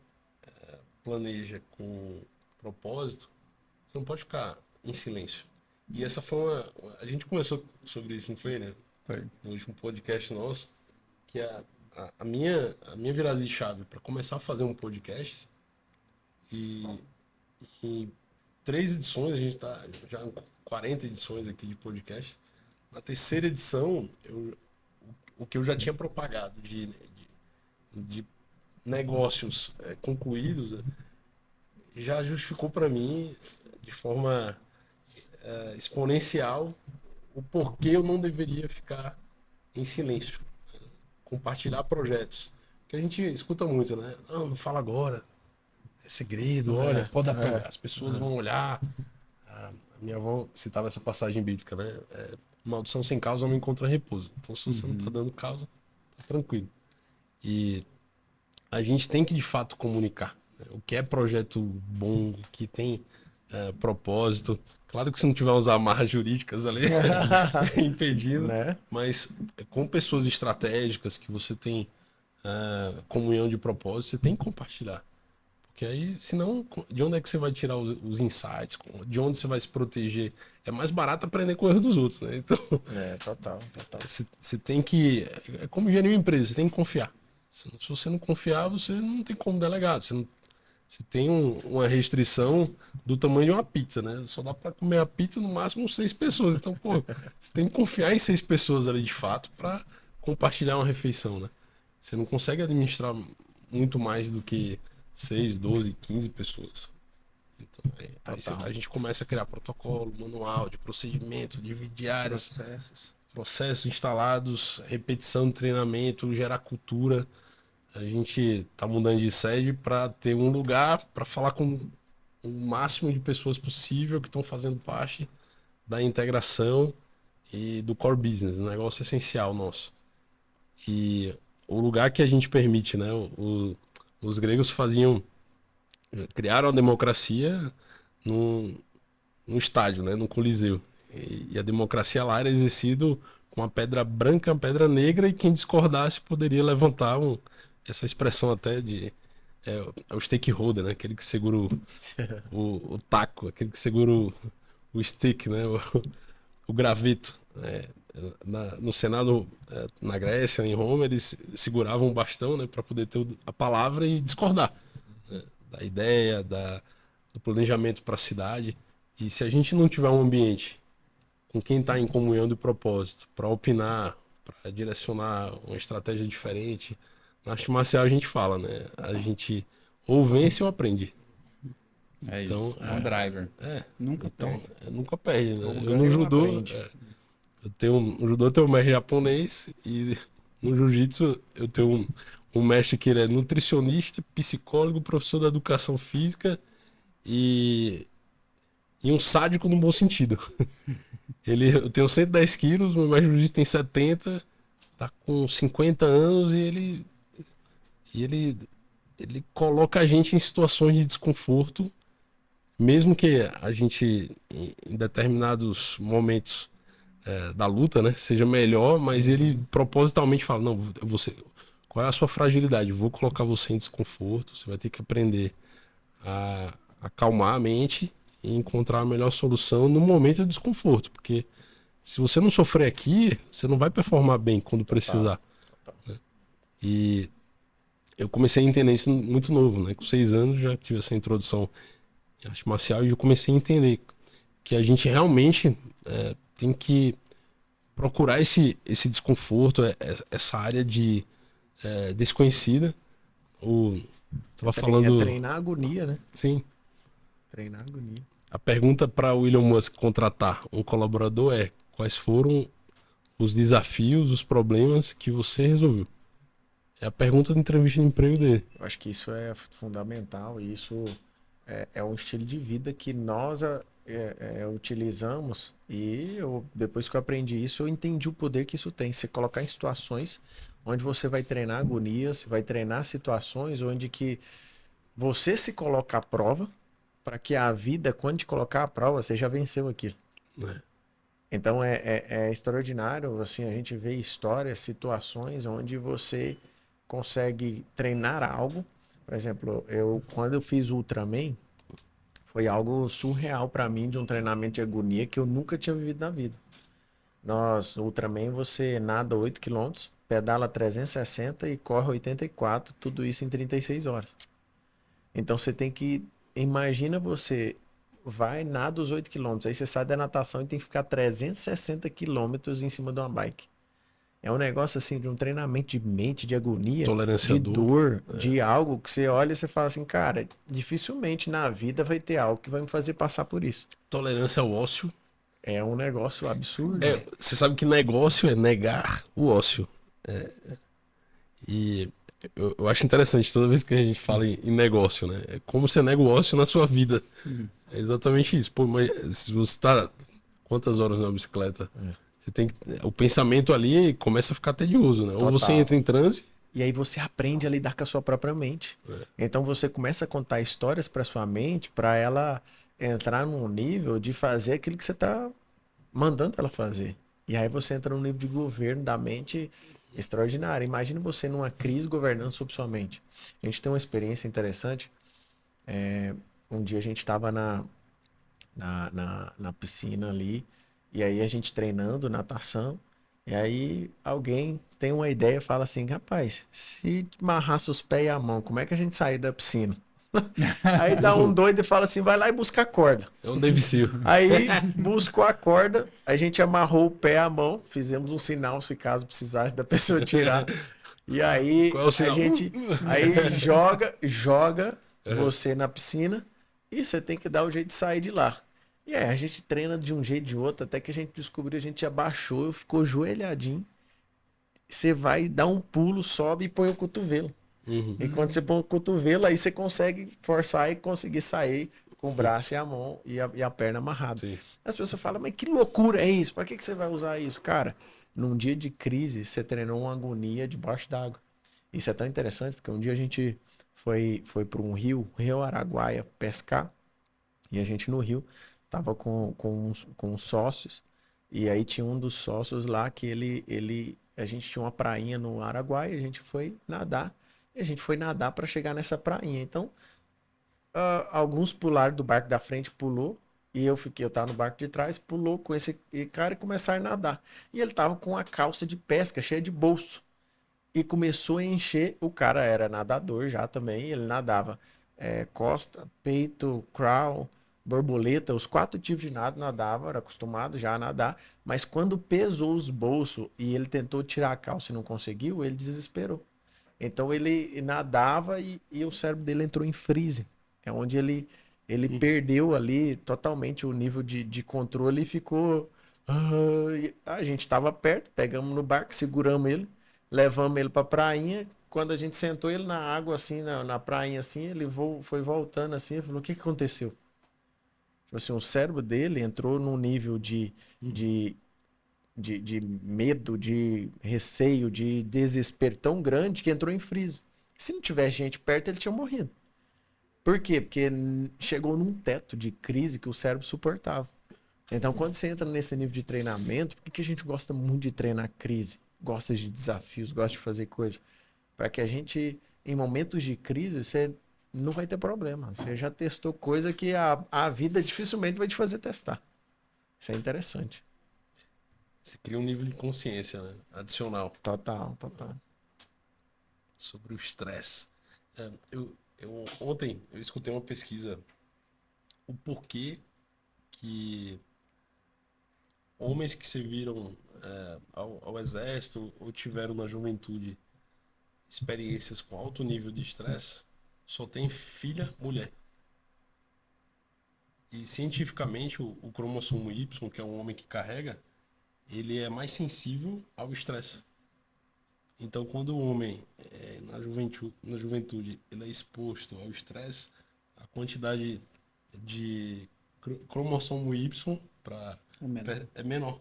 planeja com propósito, você não pode ficar em silêncio. E essa foi a gente conversou sobre isso, não foi, né? Foi. No último podcast nosso, que a minha virada de chave para começar a fazer um podcast, e em 3 edições, a gente está já em 40 edições aqui de podcast. Na 3ª edição, o que eu já tinha propagado de negócios concluídos já justificou para mim de forma exponencial o porquê eu não deveria ficar em silêncio, compartilhar projetos, que a gente escuta muito, né? Não fala agora, é segredo, olha, pode apagar, as pessoas vão olhar. A minha avó citava essa passagem bíblica, né? Maldição sem causa não encontra repouso. Então, se você não tá dando causa, tá tranquilo. E a gente tem que, de fato, comunicar, né? O que é projeto bom, o que tem propósito. Claro que se não tiver umas amarras jurídicas ali, impedindo, Né? mas com pessoas estratégicas que você tem comunhão de propósito, você tem que compartilhar. Porque aí, senão, de onde é que você vai tirar os insights? De onde você vai se proteger? É mais barato aprender com o erro dos outros, né? Então, Total. você tem que... É como gerir uma empresa, você tem que confiar. Se você não confiar, você não tem como delegar. Você tem uma restrição do tamanho de uma pizza, né? Só dá para comer a pizza no máximo 6 pessoas. Então, pô, você tem que confiar em 6 pessoas ali de fato para compartilhar uma refeição, né? Você não consegue administrar muito mais do que 6, 12, 15 pessoas. Então, aí a gente começa a criar protocolo, manual de procedimento, dividir áreas, processos instalados, repetição de treinamento, gerar cultura. A gente tá mudando de sede para ter um lugar para falar com o máximo de pessoas possível que estão fazendo parte da integração e do core business, um negócio essencial nosso. E o lugar que a gente permite, né? Os gregos criaram a democracia no estádio, né? No Coliseu. E a democracia lá era exercida com uma pedra branca, uma pedra negra, e quem discordasse poderia levantar essa expressão até de o stakeholder, né? Aquele que segura o taco, aquele que segura o stick, né? O graveto. No Senado, na Grécia, em Roma, eles seguravam um bastão, né? Para poder ter a palavra e discordar, né, da ideia, do planejamento para a cidade. E se a gente não tiver um ambiente com quem está em comunhão de propósito, para opinar, para direcionar uma estratégia diferente, na arte marcial a gente fala, né? A gente ou vence ou aprende. É Então, isso, é um driver. Nunca perde. Nunca perde, né? Ou Eu ganha no ou judô, aprende. no judô eu tenho um mestre japonês, e no jiu-jitsu eu tenho um mestre que ele é nutricionista, psicólogo, professor da educação física e um sádico no bom sentido. Eu tenho 110 quilos, meu mestre jiu-jitsu tem 70, tá com 50 anos, e ele coloca a gente em situações de desconforto, mesmo que a gente, em determinados momentos da luta, né, seja melhor, mas ele propositalmente fala, não, qual é a sua fragilidade? Vou colocar você em desconforto, você vai ter que aprender a acalmar a mente e encontrar a melhor solução no momento de desconforto, porque se você não sofrer aqui, você não vai performar bem quando precisar. Né? E eu comecei a entender isso muito novo, né? Com 6 anos já tive essa introdução em arte marcial e eu comecei a entender que a gente realmente tem que procurar esse desconforto, essa área desconhecida. Estava falando... treinar a agonia, né? Sim. Treinar a agonia. A pergunta para o Elon Musk contratar um colaborador é: quais foram os desafios, os problemas que você resolveu? É a pergunta da entrevista de emprego dele. Eu acho que isso é fundamental e isso é um estilo de vida que nós utilizamos, e depois que eu aprendi isso, eu entendi o poder que isso tem. Você colocar em situações onde você vai treinar agonias, vai treinar situações onde que você se coloca à prova, para que a vida, quando te colocar à prova, você já venceu aquilo. Então é extraordinário, assim, a gente vê histórias, situações onde você consegue treinar algo. Por exemplo, quando eu fiz o Ultraman, foi algo surreal para mim, de um treinamento de agonia que eu nunca tinha vivido na vida. No Ultraman você nada 8 km, pedala 360 e corre 84, tudo isso em 36 horas. Então você tem que... Imagina você nada os 8 km, aí você sai da natação e tem que ficar 360 km em cima de uma bike. É um negócio assim, de um treinamento de mente, de agonia, Tolerância de à dor, de algo que você olha e você fala assim, cara, dificilmente na vida vai ter algo que vai me fazer passar por isso. Tolerância ao ócio. É um negócio absurdo. Você sabe que negócio é negar o ócio. E eu acho interessante toda vez que a gente fala em negócio, né? É como você nega o ócio na sua vida. É exatamente isso. Pô, mas se você tá quantas horas na bicicleta? Você tem o pensamento ali começa a ficar tedioso, né? Total. Ou você entra em transe. E aí você aprende a lidar com a sua própria mente. Então você começa a contar histórias para sua mente, para ela entrar num nível de fazer aquilo que você tá mandando ela fazer. E aí você entra num nível de governo da mente extraordinário. Imagina você numa crise governando sobre sua mente. A gente tem uma experiência interessante. Um dia a gente estava na piscina ali, e aí a gente treinando natação, e aí alguém tem uma ideia e fala assim, rapaz, se amarrasse os pés e a mão, como é que a gente sai da piscina? Aí dá um doido e fala assim, vai lá e busca a corda. É um Navy SEAL. Aí buscou a corda, a gente amarrou o pé e a mão, fizemos um sinal se caso precisasse da pessoa tirar. E aí Qual é o sinal? a gente joga você na piscina e você tem que dar o jeito de sair de lá. E aí a gente treina de um jeito de outro, até que a gente descobriu, a gente abaixou, ficou joelhadinho. Você vai dar um pulo, sobe e põe o cotovelo. E quando você põe o cotovelo, aí você consegue forçar e conseguir sair com o braço e a mão e a perna amarrada. Sim. As pessoas falam, mas que loucura é isso? Para que você vai usar isso? Cara, num dia de crise, você treinou uma agonia debaixo d'água. Isso é tão interessante, porque um dia a gente foi para um Rio Araguaia, pescar, e a gente no rio tava com uns sócios, e aí tinha um dos sócios lá que a gente tinha uma prainha no Araguaia, a gente foi nadar, e a gente foi nadar para chegar nessa prainha. Então, alguns pularam do barco da frente, pulou, e eu tava no barco de trás, pulou com esse cara e começaram a nadar. E ele tava com a calça de pesca cheia de bolso. E começou a encher, o cara era nadador já também, ele nadava costa, peito, crawl, borboleta, os 4 tipos de nado nadava, era acostumado já a nadar, mas quando pesou os bolsos e ele tentou tirar a calça e não conseguiu, ele desesperou. Então ele nadava e o cérebro dele entrou em freeze. É onde ele perdeu ali totalmente o nível de controle e ficou. A gente estava perto, pegamos no barco, seguramos ele, levamos ele pra prainha. Quando a gente sentou ele na água, assim, na prainha, assim, ele foi voltando assim, e falou: o que aconteceu? Tipo assim, o cérebro dele entrou num nível de medo, de receio, de desespero tão grande que entrou em freeze. Se não tivesse gente perto, ele tinha morrido. Por quê? Porque chegou num teto de crise que o cérebro suportava. Então, quando você entra nesse nível de treinamento, por que a gente gosta muito de treinar crise? Gosta de desafios, gosta de fazer coisas? Para que a gente, em momentos de crise, você não vai ter problema. Você já testou coisa que a vida dificilmente vai te fazer testar. Isso é interessante. Você cria um nível de consciência, né? Adicional. Total. Sobre o estresse. Ontem eu escutei uma pesquisa, o porquê que homens que serviram ao exército ou tiveram na juventude experiências com alto nível de estresse só tem filha mulher. E cientificamente o cromossomo Y, que é um homem que carrega, ele é mais sensível ao estresse. Então, quando o homem, na juventude, ele é exposto ao estresse, a quantidade de cromossomo Y é menor.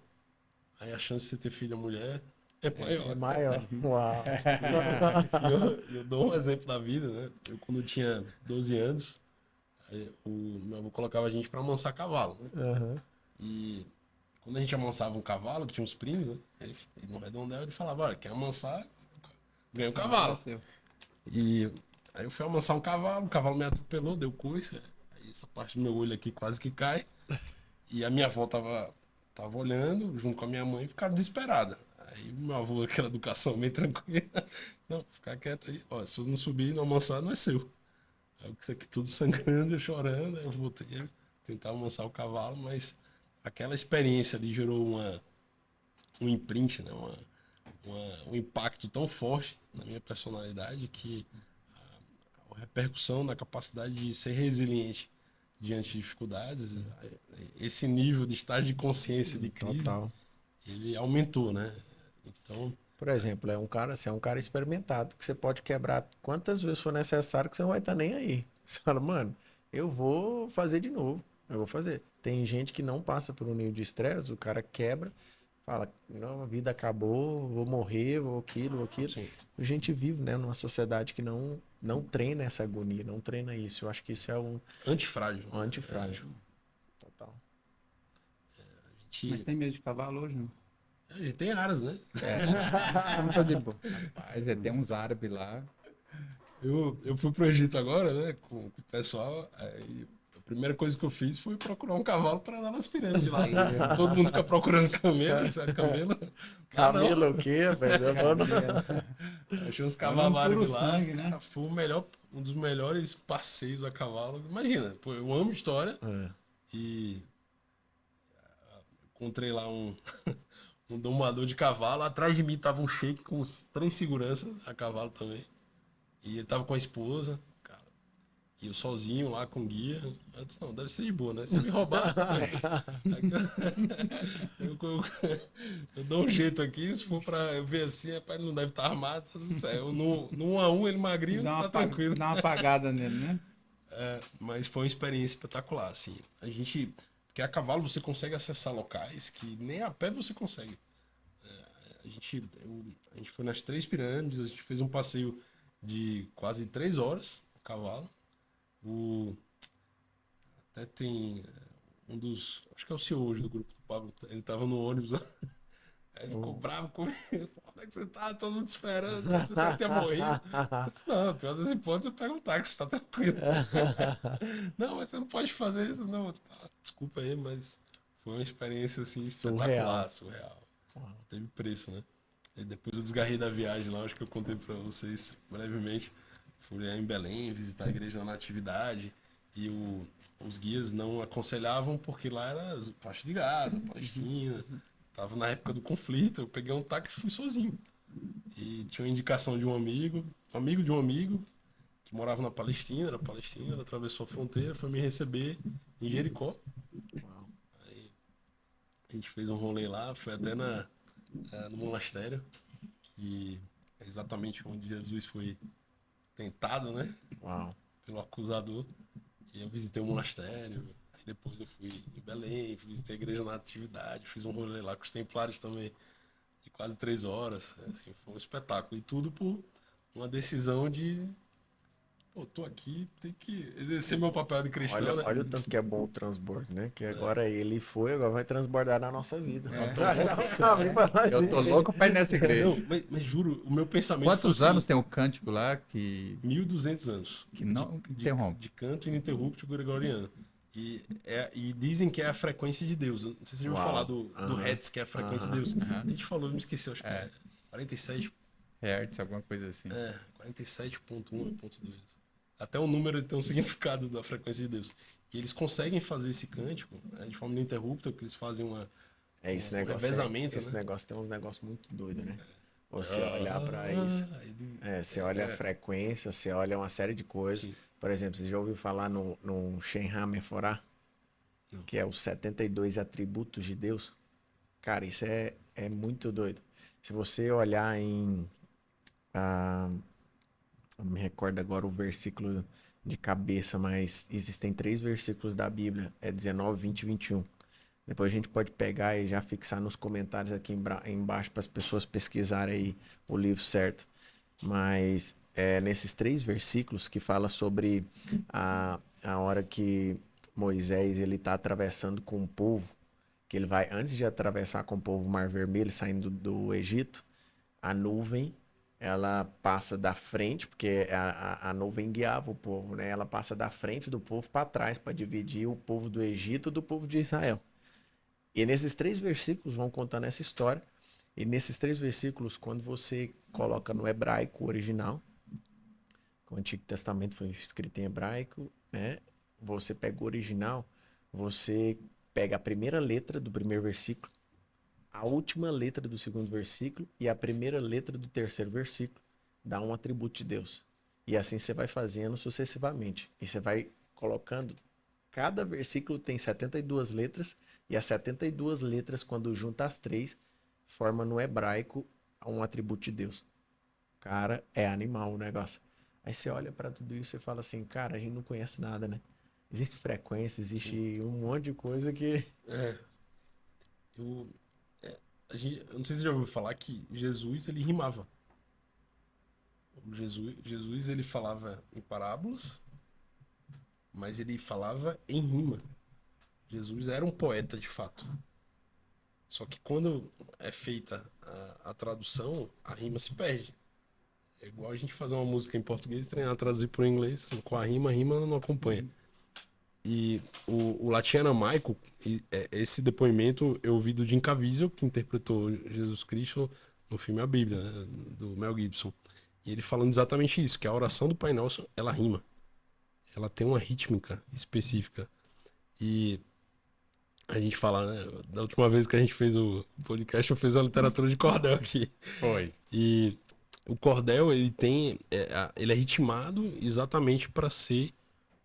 Aí a chance de você ter filha mulher é maior. É maior. Uau. Eu dou um exemplo da vida, né? Eu, quando tinha 12 anos, meu avô colocava a gente para amansar cavalo, né? Uhum. E quando a gente amansava um cavalo, tinha uns primos, né? Ele no redondel ele falava: olha, quer amansar, ganha um cavalo. E aí eu fui amansar um cavalo, o cavalo me atropelou, deu coice. Aí essa parte do meu olho aqui quase que cai. E a minha avó tava olhando junto com a minha mãe e ficaram desesperada. Aí meu avô, aquela educação meio tranquila: não, ficar quieto aí, ó, se eu não subir e não amansar, não é seu. Aí isso aqui tudo sangrando, eu chorando, aí eu voltei a tentar amansar o cavalo, mas aquela experiência ali gerou um imprint, né? Um impacto tão forte na minha personalidade que a repercussão na capacidade de ser resiliente diante de dificuldades, esse nível de estágio de consciência de crise, Total. ele aumentou, né? Então, Por exemplo, você é um cara experimentado, que você pode quebrar quantas vezes for necessário que você não vai estar nem aí. Você fala: mano, eu vou fazer de novo. Eu vou fazer. Tem gente que não passa por um nível de estresse, o cara quebra, fala: não, a vida acabou, vou morrer, vou aquilo. sim. A gente vive, né, numa sociedade que não treina essa agonia, não treina isso. Eu acho que isso é um Antifrágil. antifrágil. Total. Mas tem medo de cavalo hoje, não? A gente tem aras, né? Rapaz, tem uns árabes lá. Eu fui pro Egito agora, né, com o pessoal, aí a primeira coisa que eu fiz foi procurar um cavalo para andar nas pirâmides lá. Todo mundo fica procurando camelo, sabe? Camelo o quê, velho? Achei uns cavalos árabes lá. Sangue, né? Cara, foi um dos melhores passeios a cavalo. Imagina, pô, eu amo história e encontrei lá um domador de cavalo. Atrás de mim tava um sheik com uns 3 seguranças a cavalo também. E ele tava com a esposa, cara. E eu sozinho lá com guia. Eu disse: não, deve ser de boa, né? Se me roubar, eu dou um jeito aqui. Se for pra ver assim, rapaz, ele não deve estar armado, tá tudo certo. No 1 a 1, ele magrinho, tá tranquilo. Dá uma apagada nele, né? Mas foi uma experiência espetacular, assim. Porque a cavalo você consegue acessar locais que nem a pé você consegue. A a gente foi nas 3 pirâmides, a gente fez um passeio de quase 3 horas a cavalo. Até tem um dos, acho que é o CEO hoje do grupo do Pablo, ele tava no ônibus lá. Aí ele ficou bravo comigo. Onde é que você tá? Todo mundo esperando. Não sei se tinha morrido. Eu disse, não, pior das hipóteses, eu pego um táxi, tá tranquilo. Não, mas você não pode fazer isso, não. Desculpa aí, mas foi uma experiência assim espetacular, surreal. Teve preço, né? E depois eu desgarrei da viagem lá, acho que eu contei pra vocês brevemente. Fui lá em Belém visitar a igreja da Natividade. E os guias não aconselhavam porque lá era faixa de Gaza, Palestina. Tava na época do conflito, eu peguei um táxi e fui sozinho. E tinha uma indicação de um amigo de um amigo, que morava na Palestina, era palestino, atravessou a fronteira, foi me receber em Jericó. Uau. Aí a gente fez um rolê lá, foi até no monastério, que é exatamente onde Jesus foi tentado, né? Uau. Pelo acusador. E eu visitei o monastério. Aí depois eu fui em Belém, visitei a igreja na Natividade, fiz um rolê lá com os templários também, de quase 3 horas. Assim, foi um espetáculo. E tudo por uma decisão de, pô, tô aqui, tem que exercer meu papel de cristão, né? Olha o tanto que é bom o transbordo, né? Que agora ele foi, agora vai transbordar na nossa vida. Eu tô louco pra ir nessa igreja. Não, mas juro, o meu pensamento Quantos foi anos assim, tem o cântico lá que 1.200 anos. não interrompe? De canto ininterrupto gregoriano. E dizem que é a frequência de Deus. Não sei se você já ouviu falar do Hertz, que é a frequência de Deus. A gente falou, me esqueci, acho que é 47. Hertz, alguma coisa assim. 47.1.2. Até o número tem um significado da frequência de Deus. E eles conseguem fazer esse cântico, né, de forma ininterrupta, porque eles fazem Esse um negócio, revezamento, esse né? negócio tem uns negócios muito doidos, né? Você olhar pra isso. Você olha a frequência, você olha uma série de coisas. Sim. Por exemplo, você já ouviu falar no Shenham Meforá? Que é os 72 atributos de Deus? Cara, isso é muito doido. Se você olhar em... não me recordo agora o versículo de cabeça, mas existem 3 versículos da Bíblia. É 19, 20 e 21. Depois a gente pode pegar e já fixar nos comentários aqui embaixo para as pessoas pesquisarem aí o livro certo. Mas nesses 3 versículos que fala sobre a hora que Moisés ele está atravessando com o povo, que ele vai, antes de atravessar com o povo o Mar Vermelho, saindo do Egito, a nuvem, ela passa da frente, porque a nuvem guiava o povo, né? Ela passa da frente do povo para trás, para dividir o povo do Egito do povo de Israel. E nesses 3 versículos vão contando essa história. E nesses 3 versículos, quando você coloca no hebraico original, o Antigo Testamento foi escrito em hebraico, né? Você pega o original, você pega a primeira letra do primeiro versículo, a última letra do segundo versículo e a primeira letra do terceiro versículo, dá um atributo de Deus. E assim você vai fazendo sucessivamente. E você vai colocando... Cada versículo tem 72 letras, e as 72 letras, quando junta as 3, forma no hebraico um atributo de Deus. Cara, é animal o negócio. Aí você olha para tudo isso e fala assim, cara, a gente não conhece nada, né? Existe frequência, existe um monte de coisa que... Eu não sei se você já ouviu falar que Jesus, ele rimava. Jesus, ele falava em parábolas, mas ele falava em rima. Jesus era um poeta, de fato. Só que quando é feita a tradução, a rima se perde. É igual a gente fazer uma música em português, treinar, traduzir para o inglês, com a rima não acompanha. E o Latim Aramaico, esse depoimento eu ouvi do Jim Caviezel, que interpretou Jesus Cristo no filme A Bíblia, né, do Mel Gibson. E ele falando exatamente isso, que a oração do Pai Nosso, ela rima. Ela tem uma rítmica específica. E a gente fala, né? Da última vez que a gente fez o podcast, eu fiz uma literatura de cordel aqui. Foi. E o cordel, ele é ritmado exatamente para ser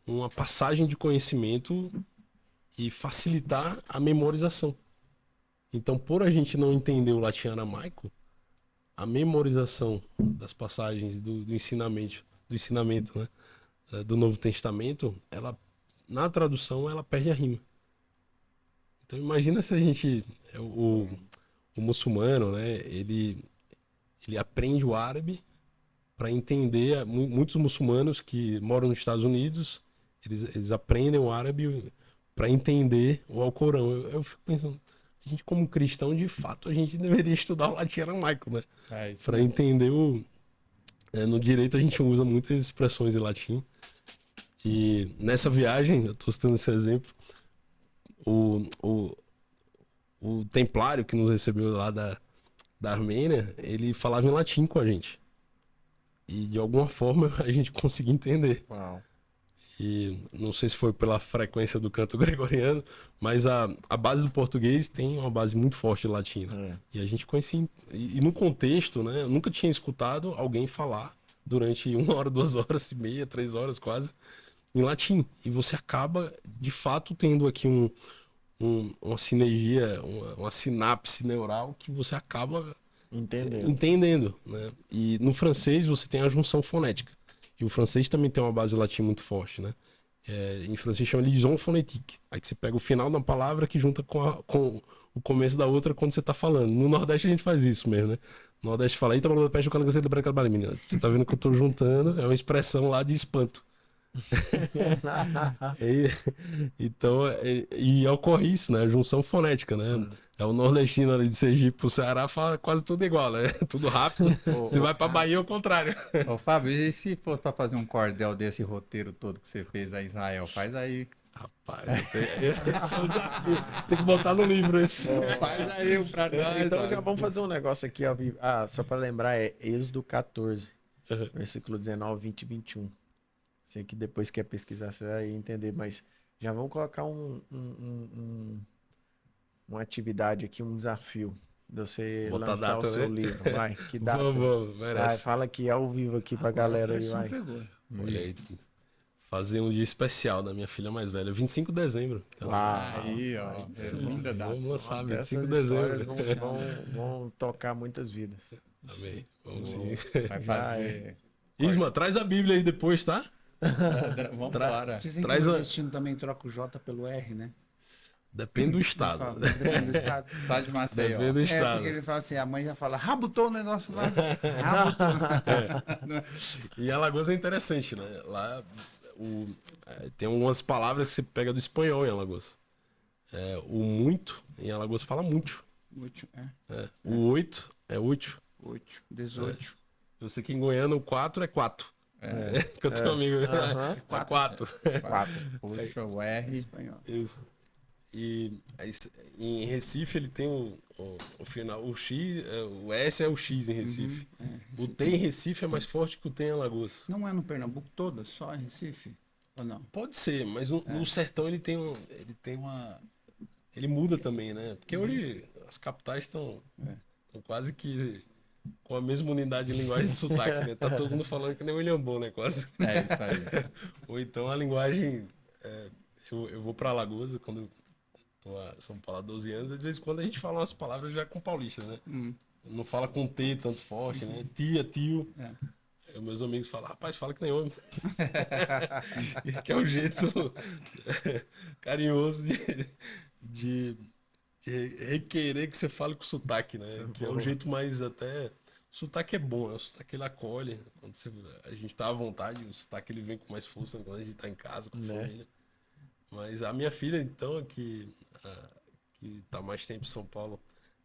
uma passagem de conhecimento e facilitar a memorização. Então, por a gente não entender o latim aramaico, a memorização das passagens do ensinamento, né, do Novo Testamento, ela, na tradução, ela perde a rima. Então imagina se a gente... O o muçulmano, né, ele aprende o árabe para entender. Muitos muçulmanos que moram nos Estados Unidos, eles aprendem o árabe para entender o Alcorão. Eu fico pensando, a gente como cristão, de fato, a gente deveria estudar o latim aramaico, né? Para entender no direito a gente usa muitas expressões em latim. E nessa viagem, eu estou citando esse exemplo, o templário que nos recebeu lá da Armênia, ele falava em latim com a gente. E de alguma forma a gente conseguia entender. Uau. E não sei se foi pela frequência do canto gregoriano, mas a base do português tem uma base muito forte de latim. Né? E a gente conhecia. E no contexto, né? Eu nunca tinha escutado alguém falar durante 1 hora, 2 horas e meia, 3 horas quase, em latim. E você acaba, de fato, tendo aqui uma sinergia, uma sinapse neural que você acaba entendendo, né? E no francês você tem a junção fonética. E o francês também tem uma base latim muito forte, né? Em francês chama liaison phonétique. Aí que você pega o final da palavra que junta com o começo da outra quando você tá falando. No Nordeste a gente faz isso mesmo, né? No Nordeste fala, eita, você tá vendo que eu tô juntando, é uma expressão lá de espanto. Então, e ocorre isso, né? Junção fonética, né? É o nordestino ali de Sergipe pro Ceará fala quase tudo igual, né? Tudo rápido. Você vai pra Bahia é o contrário. Ô, Fábio, e se fosse pra fazer um cordel desse roteiro todo que você fez a Israel? Faz aí. Rapaz, esse é um desafio. Tem que botar no livro esse. Faz aí pra nós. Então já vamos fazer um negócio aqui, ó. Só pra lembrar, é Êxodo 14, versículo 19, 20 e 21. Sei que depois quer pesquisar, você vai entender, mas já vamos colocar uma atividade aqui, um desafio de você botar lançar data, o seu né? livro. Vai, que data? Vamos, merece. Vai, fala aqui ao vivo aqui pra galera aí, vai. Olha aí, fazer um dia especial da minha filha mais velha, 25 de dezembro. Aí, ó, linda data. Vamos lançar, 25 de Essas dezembro. histórias vão tocar muitas vidas. Amém. Vamos sim. Vai fazer. Isma, traz a Bíblia aí depois, tá? Vamos embora. Dizem que Traz o a- destino também troca o J pelo R, né? Depende do estado. Fala, depende do estado. Só de Maceió. Depende do É, estado. porque ele fala assim, a mãe já fala, rabutou o negócio lá. Rabutou. E em Alagoas é interessante, né? Lá tem algumas palavras que você pega do espanhol em Alagoas. O muito, em Alagoas fala muito. Útil, O 8 é útil. 8, 18. Eu sei que em Goiânia o 4 é 4. Que eu tenho um amigo. Aham. É 4. 4. Puxa o R. Espanhol. Isso. E aí, em Recife ele tem o final, o X, o S é o X em Recife. O T em Recife é mais forte que o T em Alagoas. Não é no Pernambuco todo, só em Recife? Ou não? Pode ser, mas no sertão ele tem uma. Ele muda também, né? Porque hoje as capitais estão quase que com a mesma unidade de linguagem de sotaque, né? Tá todo mundo falando que nem o Ilhambô, né? Quase. É isso aí. Ou então a linguagem. Eu vou pra Alagoas quando eu tô a São Paulo há 12 anos, de vez em quando a gente fala umas palavras já com paulista, né? Não fala com T tanto forte, né? Tia, tio. Aí meus amigos falam, rapaz, fala que nem homem. Que é o jeito carinhoso de requerer que você fale com sotaque, né? Que é o jeito mais até... O sotaque é bom, né? O sotaque ele acolhe. Quando a gente tá à vontade, o sotaque ele vem com mais força quando a gente tá em casa, com a família. Mas a minha filha, então, que tá mais tempo em São Paulo,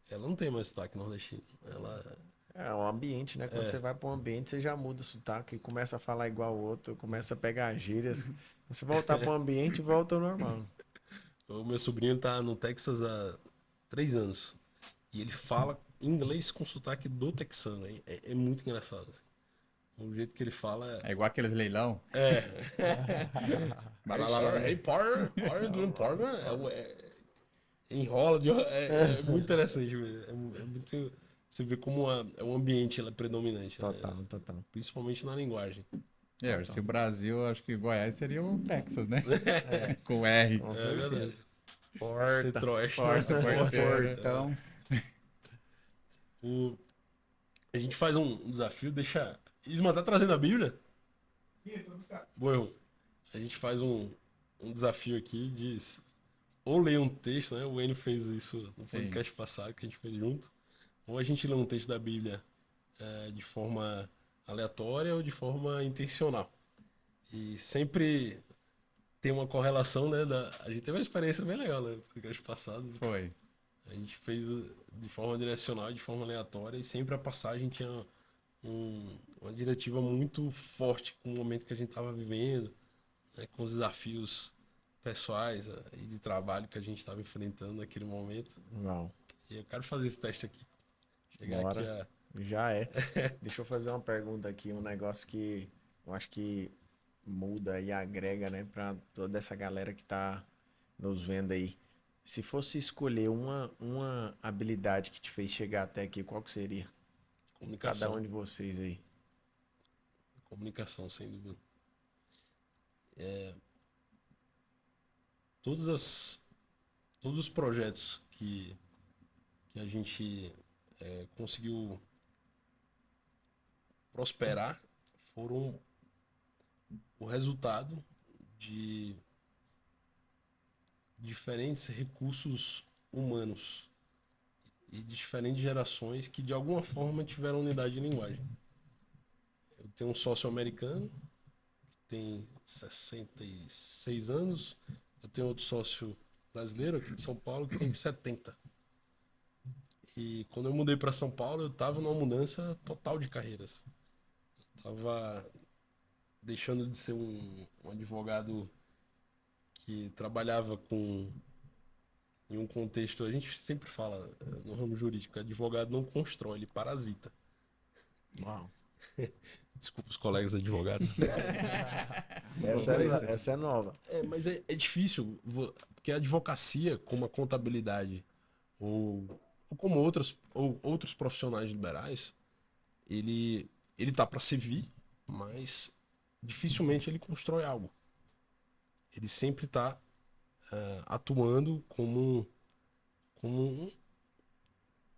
ela não tem mais sotaque nordestino. É um ambiente, né? Quando você vai para um ambiente, você já muda o sotaque, começa a falar igual o outro, começa a pegar gírias. Você voltar para um ambiente, volta ao normal. O meu sobrinho tá no Texas há 3 anos. E ele fala inglês com sotaque do texano. É muito engraçado. Assim. O jeito que ele fala É igual aqueles leilão. Hey, partner, how are you doing, partner? Enrola, é muito interessante. É muito, você vê como o ambiente ela é predominante. Total, né? total. Principalmente na linguagem. Se o Brasil, acho que Goiás seria o Texas, né? Com R. Com É certeza. verdade. Porta. Centro-Oeste. Portão. A gente faz um desafio, deixa... Isma, tá trazendo a Bíblia? Sim, tô buscando. Bom, a gente faz um desafio aqui, diz... Ou ler um texto, né? O Enio fez isso no podcast passado, que a gente fez junto. ou a gente lê um texto da Bíblia de forma aleatória ou de forma intencional. E sempre tem uma correlação, né? A gente teve uma experiência bem legal, né? No podcast passado. Foi. A gente fez de forma direcional, de forma aleatória, e sempre a passagem tinha uma diretiva muito forte com o momento que a gente estava vivendo, né? Com os desafios pessoais e de trabalho que a gente estava enfrentando naquele momento. Não. E eu quero fazer esse teste aqui. Chegar Bora. aqui Já é. Deixa eu fazer uma pergunta aqui, um negócio que eu acho que muda e agrega, né, para toda essa galera que tá nos vendo aí. Se fosse escolher uma habilidade que te fez chegar até aqui, qual que seria? Comunicação. Cada um de vocês aí. Comunicação, sem dúvida. Todos os projetos que a gente conseguiu prosperar foram o resultado de diferentes recursos humanos e de diferentes gerações que de alguma forma tiveram unidade de linguagem. Eu tenho um sócio americano que tem 66 anos, eu tenho outro sócio brasileiro aqui de São Paulo que tem 70. E quando eu mudei para São Paulo, eu estava numa mudança total de carreiras. Estava deixando de ser um advogado que trabalhava em um contexto, a gente sempre fala no ramo jurídico, advogado não constrói, ele parasita. Uau. Desculpa os colegas advogados. Essa é nova. Mas é difícil, porque a advocacia, como a contabilidade ou como outros profissionais liberais, ele tá para servir, mas dificilmente ele constrói algo. Ele sempre está atuando como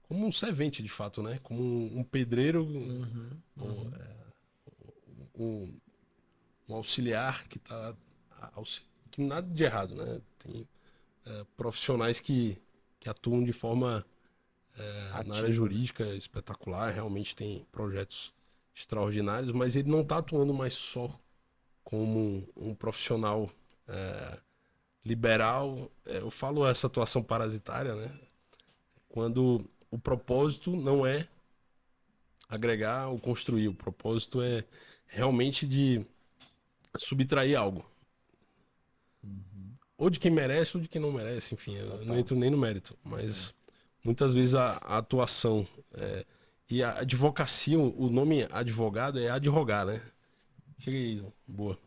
um servente, de fato, né? Como um pedreiro, um auxiliar que está... que nada de errado, né? Tem profissionais que atuam de forma na área jurídica espetacular, realmente tem projetos extraordinários, mas ele não está atuando mais só como um profissional liberal. Eu falo essa atuação parasitária, né? Quando o propósito não é agregar ou construir, o propósito é realmente de subtrair algo. Ou de quem merece ou de quem não merece, enfim, eu não entro nem no mérito, mas muitas vezes a atuação e a advocacia, o nome advogado é adrogar, né? Chega aí, boa.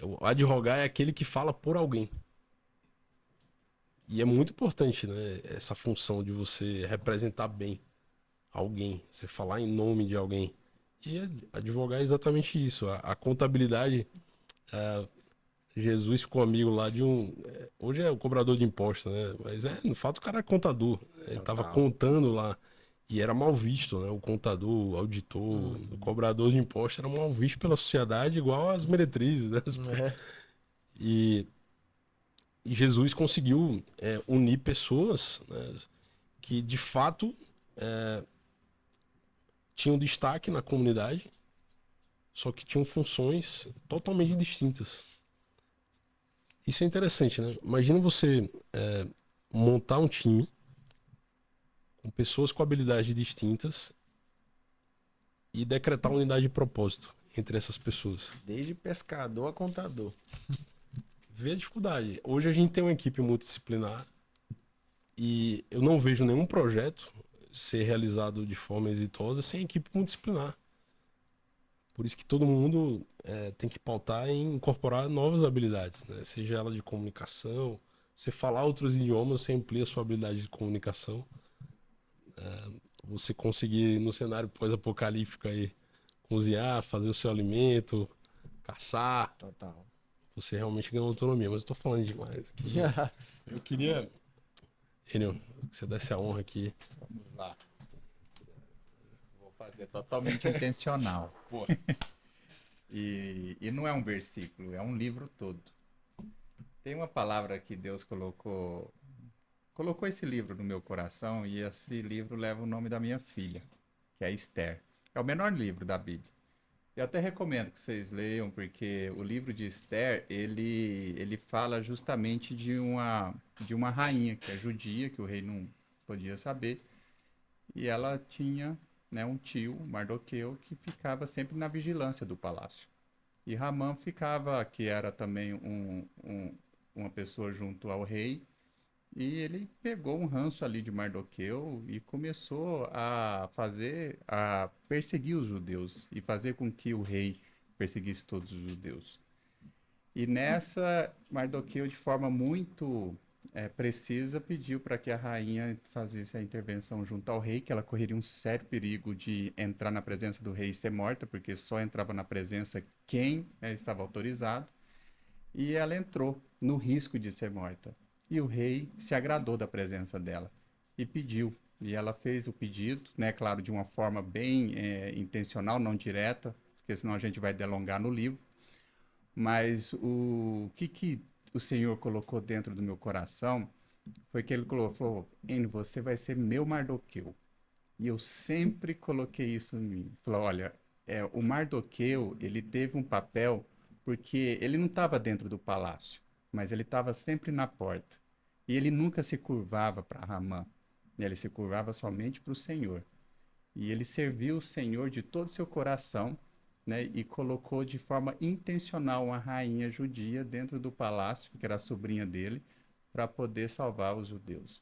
O adrogar é aquele que fala por alguém. E é muito importante, né? Essa função de você representar bem alguém, você falar em nome de alguém. E advogar é exatamente isso. A contabilidade, Jesus ficou amigo lá de hoje é o cobrador de impostos, né? Mas no fato o cara é contador. Ele estava contando lá. E era mal visto, né? O contador, o auditor, o cobrador de impostos era mal visto pela sociedade, igual as meretrizes, né? E Jesus conseguiu unir pessoas, né, que de fato tinham destaque na comunidade, só que tinham funções totalmente distintas. Isso é interessante, né? Imagina você montar um time com pessoas com habilidades distintas e decretar unidade de propósito entre essas pessoas. Desde pescador a contador. Vê a dificuldade. Hoje a gente tem uma equipe multidisciplinar e eu não vejo nenhum projeto ser realizado de forma exitosa sem equipe multidisciplinar. Por isso que todo mundo tem que pautar em incorporar novas habilidades, né? Seja ela de comunicação, você falar outros idiomas, você amplia a sua habilidade de comunicação. Você conseguir, no cenário pós-apocalíptico aí, cozinhar, fazer o seu alimento, caçar. Total. Você realmente ganhou autonomia, mas eu tô falando demais aqui. Eu queria, Enio, que você desse a honra aqui. Vamos lá. Vou fazer totalmente intencional. Pô. E não é um versículo, é um livro todo. Tem uma palavra que Deus colocou colocou esse livro no meu coração e esse livro leva o nome da minha filha, que é Esther. É o menor livro da Bíblia. Eu até recomendo que vocês leiam, porque o livro de Esther, ele fala justamente de uma rainha, que é judia, que o rei não podia saber, e ela tinha, né, um tio, Mardoqueu, que ficava sempre na vigilância do palácio. E Ramã ficava, que era também uma pessoa junto ao rei, e ele pegou um ranço ali de Mardoqueu e começou a perseguir os judeus e fazer com que o rei perseguisse todos os judeus. E nessa, Mardoqueu, de forma muito precisa, pediu para que a rainha fizesse a intervenção junto ao rei, que ela correria um sério perigo de entrar na presença do rei e ser morta, porque só entrava na presença quem estava autorizado. E ela entrou no risco de ser morta. E o rei se agradou da presença dela e pediu. E ela fez o pedido, né, claro, de uma forma bem intencional, não direta, porque senão a gente vai delongar no livro. Mas o que o Senhor colocou dentro do meu coração foi que ele falou, Enio, você vai ser meu Mardoqueu. E eu sempre coloquei isso em mim. Falou, olha, o Mardoqueu, ele teve um papel porque ele não estava dentro do palácio, mas ele estava sempre na porta. E ele nunca se curvava para Ramã. Ele se curvava somente para o Senhor. E ele serviu o Senhor de todo o seu coração, né, e colocou de forma intencional uma rainha judia dentro do palácio, que era a sobrinha dele, para poder salvar os judeus.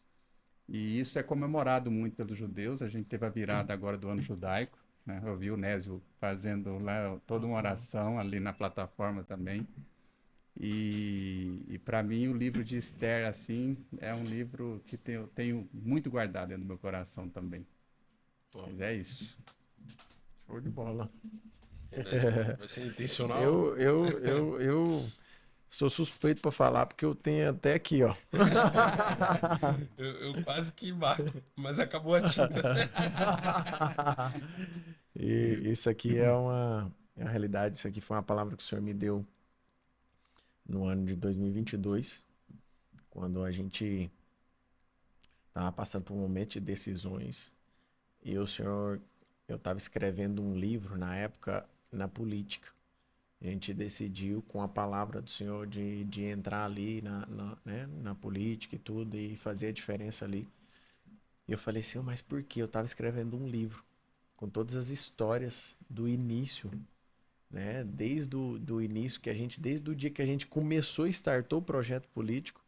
E isso é comemorado muito pelos judeus. A gente teve a virada agora do ano judaico, né? Eu vi o Nésio fazendo lá toda uma oração ali na plataforma também. E para mim o livro de Esther, assim, é um livro que eu tenho muito guardado dentro do meu coração também. Mas é isso. Show de bola. Vai ser intencional? Eu sou suspeito para falar, porque eu tenho até aqui, ó. eu quase que embarco, mas acabou a tinta. E isso aqui é uma realidade. Isso aqui foi uma palavra que o Senhor me deu no ano de 2022, quando a gente estava passando por um momento de decisões. E o Senhor, eu estava escrevendo um livro na época na política. A gente decidiu com a palavra do Senhor de entrar ali na política e tudo e fazer a diferença ali. E eu falei assim, mas por quê? Eu estava escrevendo um livro com todas as histórias do início, né? Desde o início desde o dia que a gente começou e startou o projeto político,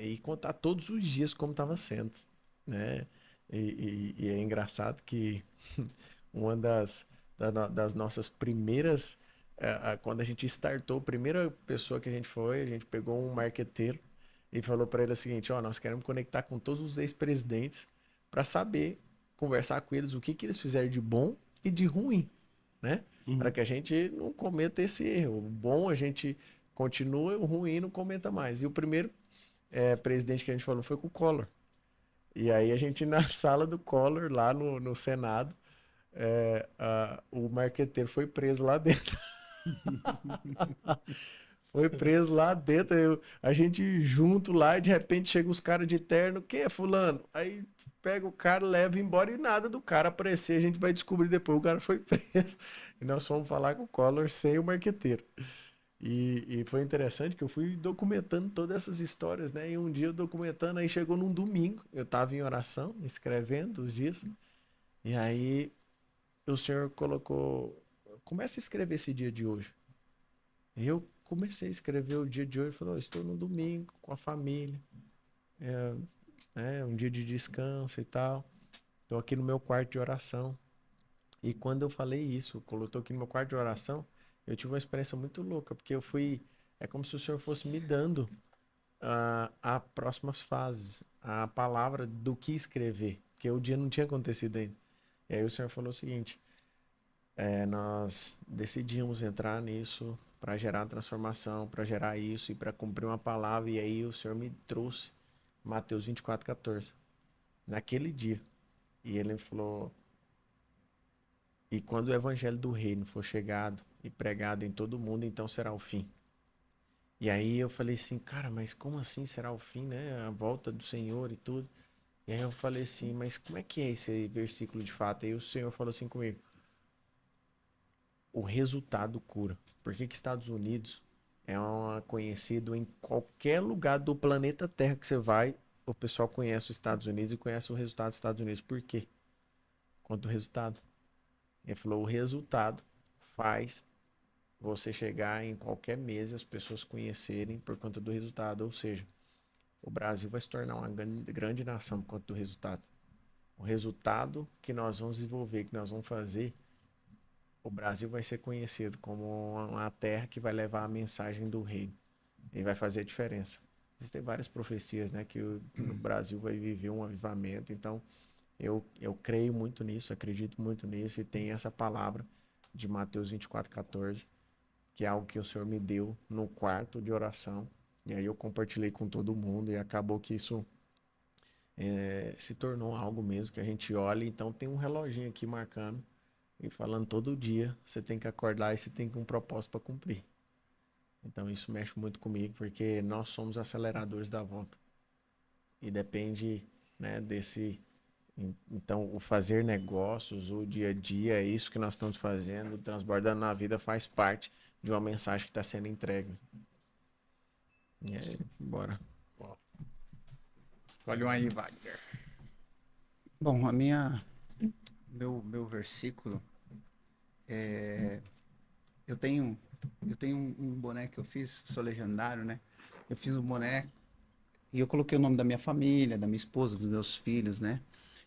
e contar todos os dias como estava sendo, né? E é engraçado que uma das nossas primeiras, quando a gente startou, a primeira pessoa que a gente pegou um marqueteiro e falou para ele o seguinte, ó, nós queremos conectar com todos os ex-presidentes para saber, conversar com eles o que eles fizeram de bom e de ruim, né? Para que a gente não cometa esse erro. O bom a gente continua, o ruim não cometa mais. E o primeiro presidente que a gente falou foi com o Collor. E aí a gente na sala do Collor, lá no Senado, o marqueteiro foi preso lá dentro. Foi preso lá dentro, a gente junto lá, e de repente chega os caras de terno, quem é fulano? Aí pega o cara, leva embora e nada do cara aparecer, a gente vai descobrir depois, o cara foi preso. E nós fomos falar com o Collor sem o marqueteiro. E foi interessante que eu fui documentando todas essas histórias, né? E um dia eu documentando, aí chegou num domingo, eu estava em oração, escrevendo os dias, e aí o Senhor colocou, começa a escrever esse dia de hoje. E eu comecei a escrever o dia de hoje, falou, estou no domingo com a família, um dia de descanso e tal, estou aqui no meu quarto de oração. E quando eu falei isso, estou aqui no meu quarto de oração, eu tive uma experiência muito louca, porque é como se o Senhor fosse me dando as próximas fases, a palavra do que escrever, porque o dia não tinha acontecido ainda. E aí o Senhor falou o seguinte, nós decidimos entrar nisso para gerar transformação, para gerar isso e para cumprir uma palavra, e aí o Senhor me trouxe Mateus 24:14, naquele dia. E ele falou, e quando o evangelho do reino for chegado e pregado em todo mundo, então será o fim. E aí eu falei assim, cara, mas como assim será o fim, né? A volta do Senhor e tudo. E aí eu falei assim, mas como é que é esse versículo de fato? Aí o Senhor falou assim comigo, o resultado cura. Por que que Estados Unidos conhecido em qualquer lugar do planeta Terra que você vai, o pessoal conhece os Estados Unidos e conhece o resultado dos Estados Unidos. Por quê? Quanto o resultado. Ele falou, o resultado faz você chegar em qualquer mesa e as pessoas conhecerem por conta do resultado. Ou seja, o Brasil vai se tornar uma grande nação por conta do resultado. O resultado que nós vamos desenvolver, que nós vamos fazer, o Brasil vai ser conhecido como uma terra que vai levar a mensagem do reino e vai fazer a diferença. Existem várias profecias, né, que o Brasil vai viver um avivamento. Então, eu creio muito nisso, acredito muito nisso e tem essa palavra de Mateus 24:14, que é algo que o Senhor me deu no quarto de oração. E aí eu compartilhei com todo mundo e acabou que isso se tornou algo mesmo que a gente olha. Então tem um reloginho aqui marcando e falando todo dia, você tem que acordar e você tem um propósito para cumprir. Então isso mexe muito comigo, porque nós somos aceleradores da volta. E depende, né, desse. Então, o fazer negócios, o dia a dia, é isso que nós estamos fazendo. O Transbordando na Vida faz parte de uma mensagem que está sendo entregue. E aí, bora. Escolhe um aí, Wagner. Bom, meu versículo eu tenho um boné que eu fiz, sou legendário, né? Eu fiz um boné e eu coloquei o nome da minha família, da minha esposa, dos meus filhos, né?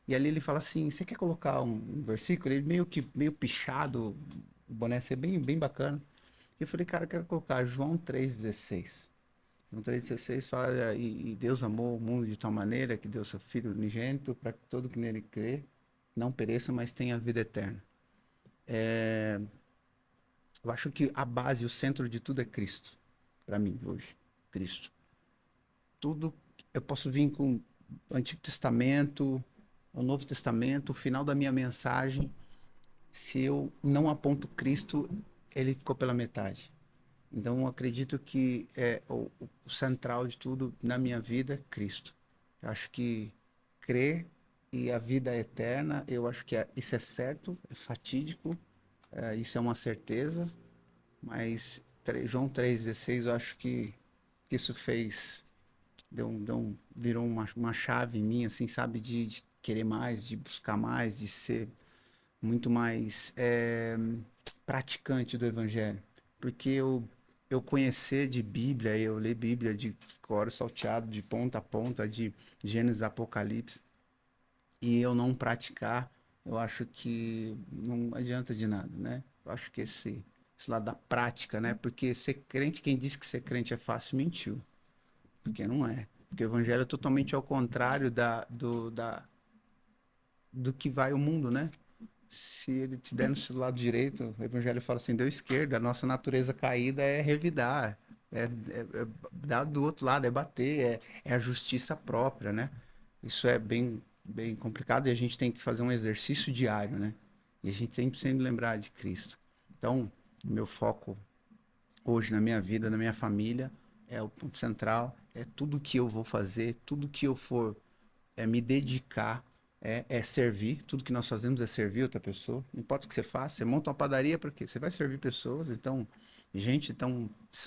E ali ele fala assim, você quer colocar um versículo? Ele meio pichado, o boné ser bem bacana. E eu falei, cara, eu quero colocar João 3,16. João 3,16 fala, e Deus amou o mundo de tal maneira que deu seu Filho unigênito para que todo que nele crê não pereça, mas tenha vida eterna. Eu acho que a base, o centro de tudo é Cristo. Para mim, hoje, Cristo. Tudo, eu posso vir com o Antigo Testamento, o Novo Testamento, o final da minha mensagem. Se eu não aponto Cristo, ele ficou pela metade. Então, eu acredito que o central de tudo na minha vida é Cristo. Eu acho que crer e a vida é eterna, eu acho que isso é certo, é fatídico, isso é uma certeza, mas João 3,16, eu acho que isso virou uma chave em mim, assim, sabe, de querer mais, de buscar mais, de ser muito mais praticante do Evangelho. Porque eu conhecer de Bíblia, eu ler Bíblia de cor salteado, de ponta a ponta, de Gênesis a Apocalipse, e eu não praticar, eu acho que não adianta de nada, né? Eu acho que esse lado da prática, né? Porque ser crente, quem disse que ser crente é fácil, mentiu. Porque não é. Porque o evangelho é totalmente ao contrário do que vai o mundo, né? Se ele te der no seu lado direito, o evangelho fala assim, deu esquerda, a nossa natureza caída é revidar, dar do outro lado, é bater, é a justiça própria, né? Isso é bem complicado e a gente tem que fazer um exercício diário, né? E a gente tem que sempre lembrar de Cristo. Então, o meu foco hoje na minha vida, na minha família, é o ponto central, é tudo que eu vou fazer, tudo que eu for me dedicar, é servir, tudo que nós fazemos é servir outra pessoa, não importa o que você faça, você monta uma padaria porque você vai servir pessoas, então,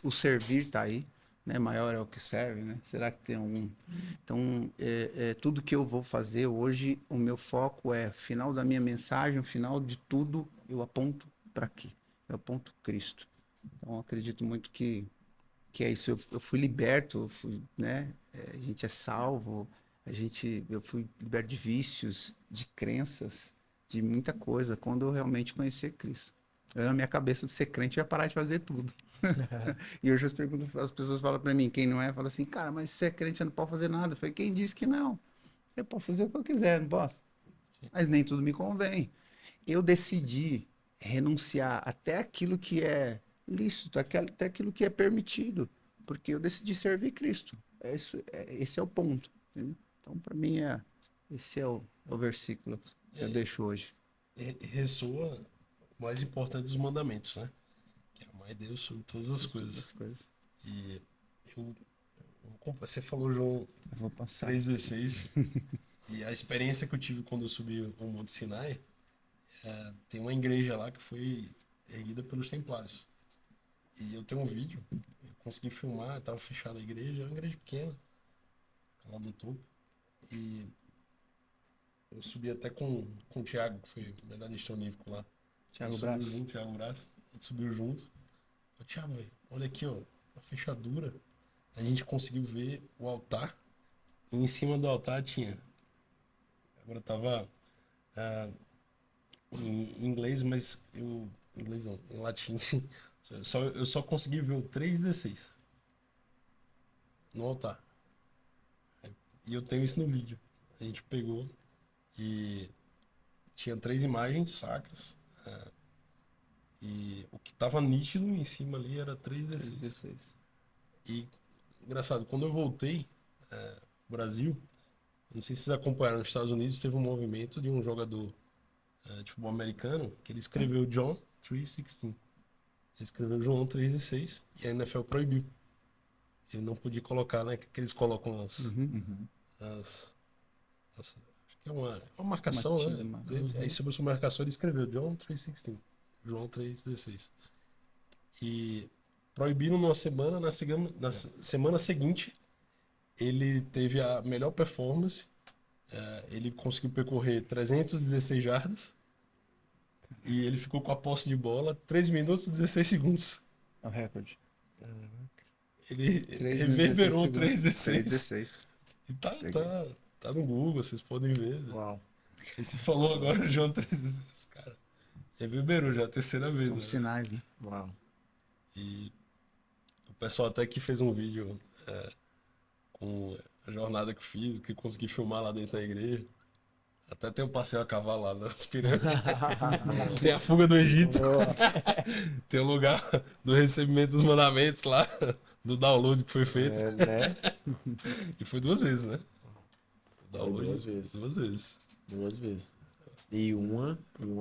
o servir tá aí, né? Maior é o que serve, né? Será que tem algum? Então, tudo que eu vou fazer hoje, o meu foco é, final da minha mensagem, o final de tudo, eu aponto para quê? Eu aponto Cristo. Então, eu acredito muito que é isso. Eu fui liberto, né? A gente é salvo, eu fui liberto de vícios, de crenças, de muita coisa, quando eu realmente conheci Cristo. Eu, na minha cabeça, ser crente, eu ia parar de fazer tudo. E hoje as pessoas falam para mim, quem não é, fala assim, cara, mas se você é crente, você não pode fazer nada. Eu falei, quem disse que não? Eu posso fazer o que eu quiser, não posso? Mas nem tudo me convém. Eu decidi renunciar até aquilo que é lícito, até aquilo que é permitido, porque eu decidi servir Cristo. Esse é o ponto. Entendeu? Então, para mim, esse é o versículo que eu deixo hoje. Ressoa o mais importante dos mandamentos, né? Que é amar a Deus sobre todas as coisas. E Você falou, João, Eu vou passar. 316. E a experiência que eu tive quando eu subi o Monte Sinai, tem uma igreja lá que foi erguida pelos Templários. E eu tenho um vídeo, eu consegui filmar, estava fechada a igreja, é uma igreja pequena, lá no topo. E eu subi até com o Thiago, que foi o medalhista olímpico lá. Thiago Subiu Braço. junto, Thiago Braço. A gente subiu junto. Ô, Thiago, olha aqui, ó, a fechadura. A gente conseguiu ver o altar. E em cima do altar tinha. Agora tava em inglês, mas eu. Em inglês não, em latim. Eu só consegui ver o 316 no altar. E eu tenho isso no vídeo. A gente pegou e tinha 3 imagens sacras. E o que tava nítido em cima ali era 316. E engraçado, quando eu voltei pro Brasil, não sei se vocês acompanharam, nos Estados Unidos teve um movimento de um jogador de futebol americano que ele escreveu John 3:16. Ele escreveu João 3:16 e a NFL proibiu. Ele não podia colocar, né? Que eles colocam acho que é uma marcação, né? Aí sobre a sua marcação ele escreveu John 3:16. João 3:16. E proibiram numa semana, na semana seguinte ele teve a melhor performance. Ele conseguiu percorrer 316 jardas e ele ficou com a posse de bola 3 minutos e 16 segundos. É o recorde. Ele reverberou 316. E tá no Google, vocês podem ver. Uau. E você falou agora, João 316, cara. Reverberou já a terceira vez. São sinais, né? Uau. E o pessoal até que fez um vídeo com a jornada que eu fiz, que eu consegui filmar lá dentro da igreja. Até tem um passeio a cavalo lá nas pirâmides. Tem a fuga do Egito. Tem o lugar do recebimento dos mandamentos lá, do download que foi feito. Né? E foi 2 vezes, né? Foi 2 vezes. 2 vezes. 2 vezes. E uma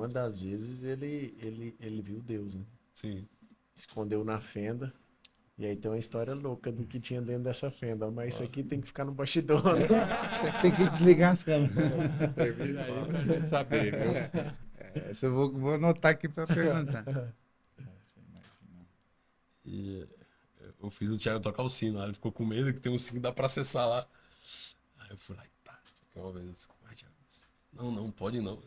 das vezes ele viu Deus, né? Sim. Escondeu na fenda. E aí tem uma história louca do que tinha dentro dessa fenda. Mas isso aqui tem que ficar no bastidor. Né? Você tem que desligar as câmeras. Termina aí pra gente saber, viu? Essa eu vou anotar aqui para perguntar. E eu fiz o Thiago tocar o sino lá. Ele ficou com medo que tem um sino que dá pra acessar lá. Aí eu fui lá e tá. Uma vez eu disse, Thiago, não, pode não.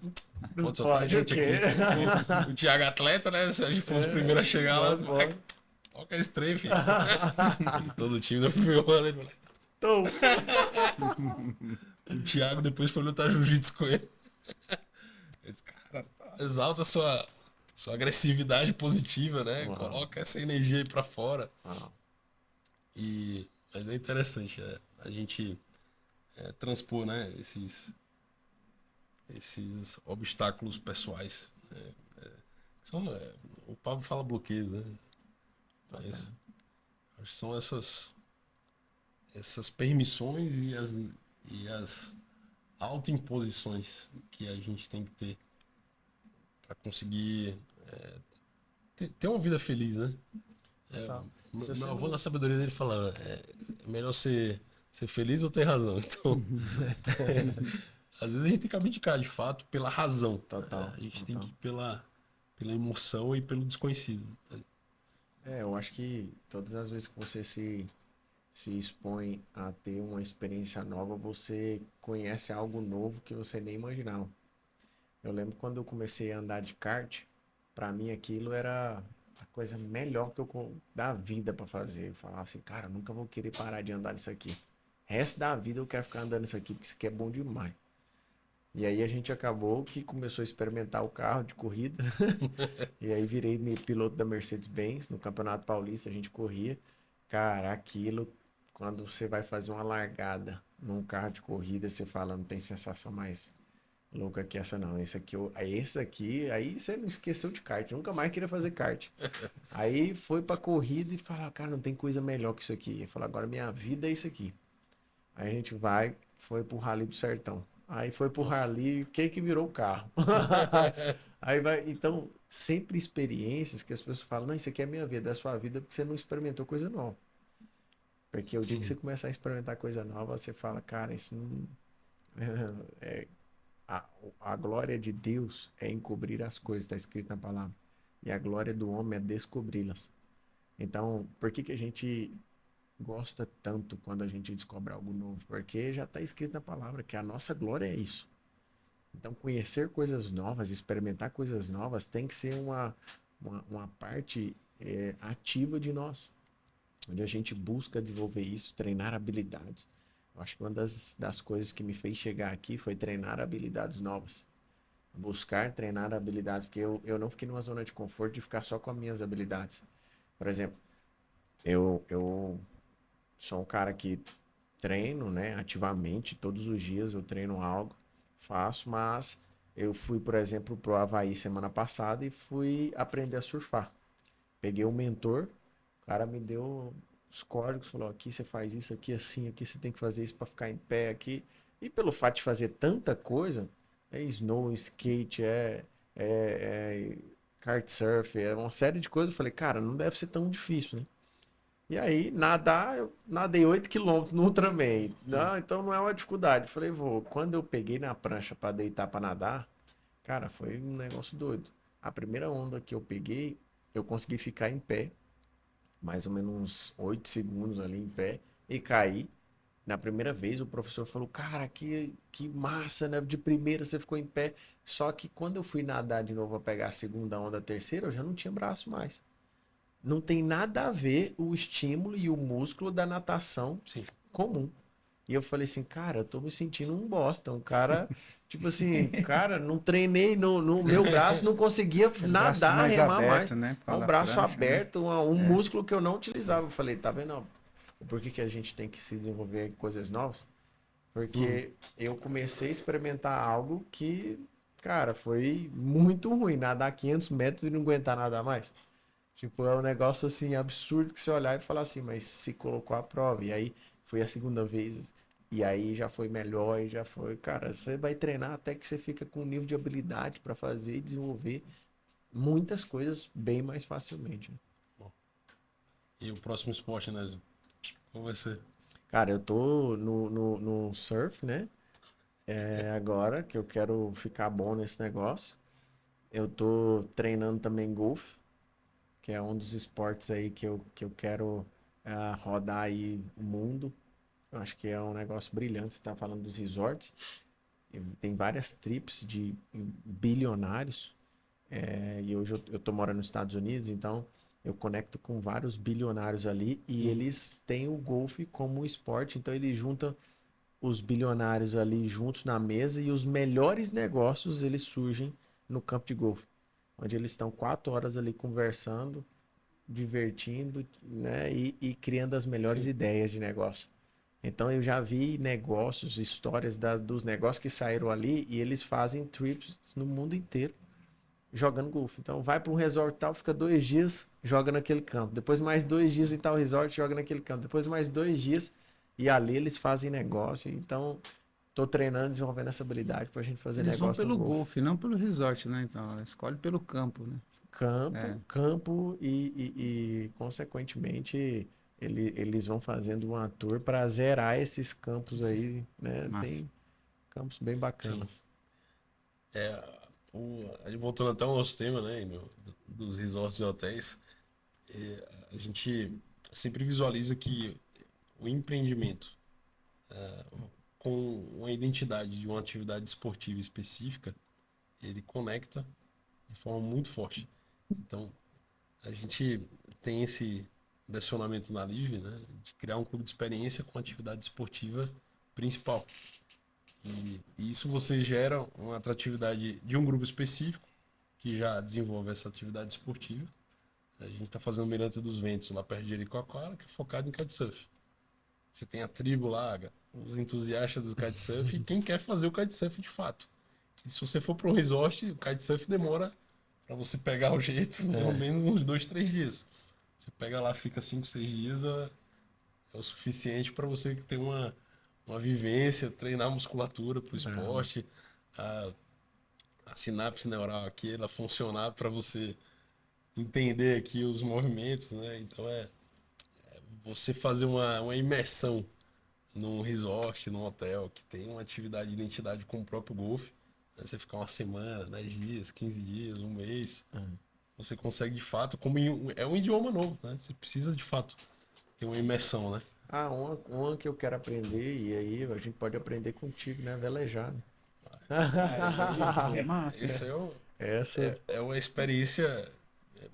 Pode soltar a gente aqui. O Thiago atleta, né? Se a gente for os primeiros a chegar lá, toca esse trem, filho. Todo o time da filmando ele. O Thiago depois foi lutar jiu-jitsu com ele. Esse cara exalta a sua agressividade positiva, né? Uau. Coloca essa energia aí pra fora. Uau. Mas é interessante a gente transpor, né? Esses obstáculos pessoais. O Pablo fala bloqueios, né? Mas acho que são essas permissões e as autoimposições que a gente tem que ter para conseguir ter uma vida feliz, né? Meu avô, na sabedoria dele, falava: é melhor ser feliz ou ter razão. Então, às vezes a gente tem que abdicar de fato pela razão. Total. A gente tem que ir pela emoção e pelo desconhecido. Eu acho que todas as vezes que você se expõe a ter uma experiência nova, você conhece algo novo que você nem imaginava. Eu lembro quando eu comecei a andar de kart, pra mim aquilo era a coisa melhor que eu da vida pra fazer. Eu falava assim, cara, eu nunca vou querer parar de andar nisso aqui. Resto da vida eu quero ficar andando nisso aqui, porque isso aqui é bom demais. E aí a gente acabou que começou a experimentar o carro de corrida. E aí virei piloto da Mercedes-Benz. No Campeonato Paulista a gente corria. Cara, aquilo, quando você vai fazer uma largada num carro de corrida, você fala, não tem sensação mais louca que essa não. Esse aqui, aí você não esqueceu de kart. Nunca mais queria fazer kart. Aí foi pra corrida e fala, cara, não tem coisa melhor que isso aqui. Eu falo, agora minha vida é isso aqui. Aí a gente foi pro Rally do Sertão. Aí foi pro rally, quem que virou o carro? Aí vai, então, sempre experiências que as pessoas falam, não, isso aqui é a minha vida, é a sua vida, porque você não experimentou coisa nova. Porque o dia que você começar a experimentar coisa nova, você fala, cara, isso não. A, a glória de Deus é encobrir as coisas, está escrito na palavra. E a glória do homem é descobri-las. Então, por que que a gente gosta tanto quando a gente descobre algo novo? Porque já está escrito na palavra que a nossa glória é isso. Então, conhecer coisas novas, experimentar coisas novas, tem que ser uma parte ativa de nós, onde a gente busca desenvolver isso, treinar habilidades. Eu acho que uma das coisas que me fez chegar aqui foi treinar habilidades novas. Buscar treinar habilidades, porque eu não fiquei numa zona de conforto de ficar só com as minhas habilidades. Por exemplo, eu sou um cara que treino, né, ativamente, todos os dias eu treino algo, faço, mas eu fui, por exemplo, pro Havaí semana passada e fui aprender a surfar. Peguei um mentor, o cara me deu os códigos, falou, aqui você faz isso, aqui assim, aqui você tem que fazer isso para ficar em pé aqui. E pelo fato de fazer tanta coisa, é snow, skate, é kitesurf, é uma série de coisas, eu falei, cara, não deve ser tão difícil, né? E aí, nadar, eu nadei 8 quilômetros no Ultraman. Não, então não é uma dificuldade. Eu falei, vou. Quando eu peguei na prancha para deitar para nadar, cara, foi um negócio doido. A primeira onda que eu peguei, eu consegui ficar em pé, mais ou menos uns 8 segundos ali em pé, e caí. Na primeira vez, o professor falou, cara, que massa, né? De primeira você ficou em pé. Só que quando eu fui nadar de novo a pegar a segunda onda, a terceira, eu já não tinha braço mais. Não tem nada a ver o estímulo e o músculo da natação Sim. comum. E eu falei assim, cara, eu tô me sentindo um bosta. Um cara, tipo assim, cara, não treinei no meu braço, não conseguia nadar, mais remar aberto, mais. né? Por É causa um da braço prancha, né? aberto, um músculo que eu não utilizava. Eu falei, tá vendo? Por que que a gente tem que se desenvolver coisas novas? Porque eu comecei a experimentar algo que, cara, foi muito ruim. Nadar 500 metros e não aguentar nadar mais. Tipo, é um negócio assim absurdo que você olhar e falar assim, mas se colocou à prova. E aí foi a segunda vez. E aí já foi melhor e já foi. Cara, você vai treinar até que você fica com um nível de habilidade para fazer e desenvolver muitas coisas bem mais facilmente, né? E o próximo esporte, né, Zé? Qual vai ser? Cara, eu tô no surf, né? Agora que eu quero ficar bom nesse negócio. Eu tô treinando também golfe, que é um dos esportes aí que eu quero rodar aí o mundo. Eu acho que é um negócio brilhante. Você tá falando dos resorts. Tem várias trips de bilionários. E hoje eu tô morando nos Estados Unidos, então eu conecto com vários bilionários ali e eles têm o golfe como um esporte. Então eles juntam os bilionários ali juntos na mesa e os melhores negócios eles surgem no campo de golfe, onde eles estão 4 horas ali conversando, divertindo, né, e criando as melhores Sim. ideias de negócio. Então eu já vi negócios, histórias dos negócios que saíram ali e eles fazem trips no mundo inteiro jogando golfe. Então vai para um resort tal, fica 2 dias, joga naquele campo. Depois mais 2 dias em tal resort, joga naquele campo. Depois mais 2 dias e ali eles fazem negócio. Então tô treinando, desenvolvendo essa habilidade para a gente fazer Eles vão negócio pelo no golfe. golfe, não pelo resort, né? Então, escolhe pelo campo, né? Campo e consequentemente eles vão fazendo uma tour para zerar esses campos aí, né? Massa. Tem campos bem bacanas. Voltando até ao nosso tema, né, dos resorts e hotéis, a gente sempre visualiza que o empreendimento com uma identidade de uma atividade esportiva específica, ele conecta de forma muito forte. Então, a gente tem esse direcionamento na Live, né, de criar um clube de experiência com atividade esportiva principal. E isso você gera uma atratividade de um grupo específico que já desenvolve essa atividade esportiva. A gente está fazendo o Mirante dos Ventos lá perto de Jericoacoara, que é focado em kitesurf. Você tem a tribo lá, os entusiastas do kitesurf e quem quer fazer o kitesurf de fato. E se você for para um resort, o kitesurf demora para você pegar o jeito, pelo menos uns 2, 3 dias. Você pega lá, fica 5, 6 dias, é o suficiente para você ter uma vivência, treinar a musculatura para o esporte, a sinapse neural aqui, ela funcionar para você entender aqui os movimentos, né? Então você fazer uma imersão num resort, num hotel, que tem uma atividade de identidade com o próprio golfe, né? Você ficar uma semana, 10 dias, 15 dias, um mês, você consegue de fato, é um idioma novo, né? Você precisa de fato ter uma imersão, né? Uma que eu quero aprender, e aí a gente pode aprender contigo, né? Velejar, né? É massa. Isso Essa, é uma experiência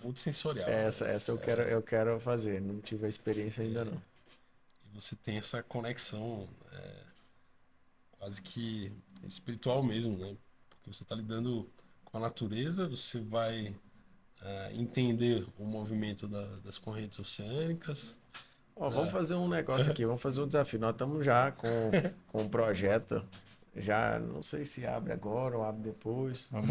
multissensorial. essa eu quero fazer. Não tive a experiência ainda não. E você tem essa conexão quase que espiritual mesmo, né? Porque você está lidando com a natureza, você vai entender o movimento das correntes oceânicas. Ó, vamos fazer um negócio aqui, vamos fazer um desafio. Nós estamos já com um projeto. Já não sei se abre agora ou abre depois. Nós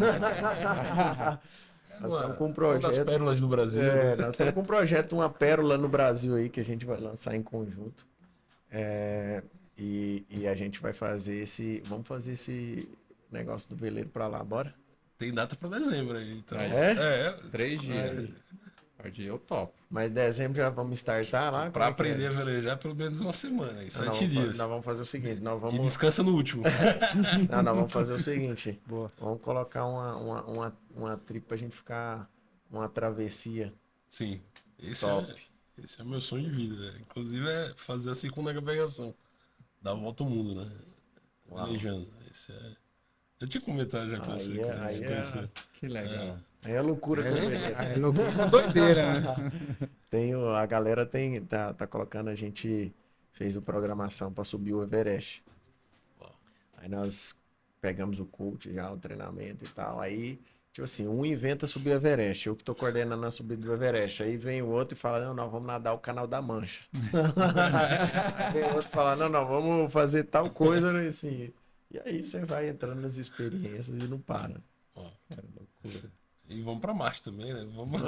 estamos com um Uma das projeto. pérolas do Brasil. Né? Nós estamos com um projeto, uma pérola no Brasil aí que a gente vai lançar em conjunto. E a gente vai fazer vamos fazer esse negócio do veleiro para lá, bora? Tem data para dezembro aí, então. 3 dias. Pode ir, eu topo. Mas em dezembro já vamos startar lá? Para aprender a velejar pelo menos uma semana, aí, 7 dias. Nós vamos fazer o seguinte, E descansa no último. Não, nós vamos fazer o seguinte. Boa. Vamos colocar uma trip pra gente ficar uma travessia. Sim. Esse é o meu sonho de vida, né? Inclusive é fazer a circunnavegação. Dar a volta ao mundo, né? Velejando. Eu tinha comentado já com você. Que legal. Aí é loucura. É loucura, doideira, né? A galera tá colocando, a gente fez a programação para subir o Everest. Aí nós pegamos o coach já, o treinamento e tal. Aí, tipo assim, um inventa subir o Everest, eu que tô coordenando a subida do Everest. Aí vem o outro e fala, não, vamos nadar o Canal da Mancha. Vem o outro e fala, não, vamos fazer tal coisa, né, assim. E aí você vai entrando nas experiências e não para. Cara, loucura. E vamos pra Marte também, né? Vamos.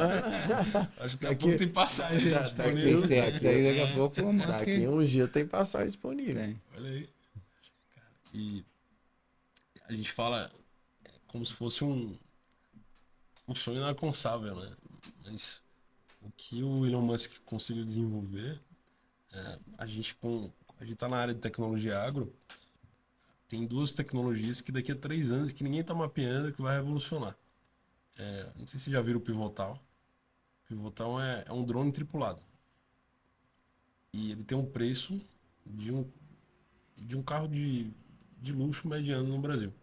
Acho que daqui a pouco tem passagem disponível. Daqui a pouco daqui uns dias tem passagem disponível. Tem. Olha aí. E a gente fala como se fosse um sonho inalcançável, né? Mas o que o Elon Musk conseguiu desenvolver, a gente tá na área de tecnologia agro, tem 2 tecnologias que daqui a 3 anos que ninguém tá mapeando que vai revolucionar. Não sei se vocês já viram o Pivotal. O Pivotal é um drone tripulado. E ele tem um preço de um carro de luxo mediano no Brasil.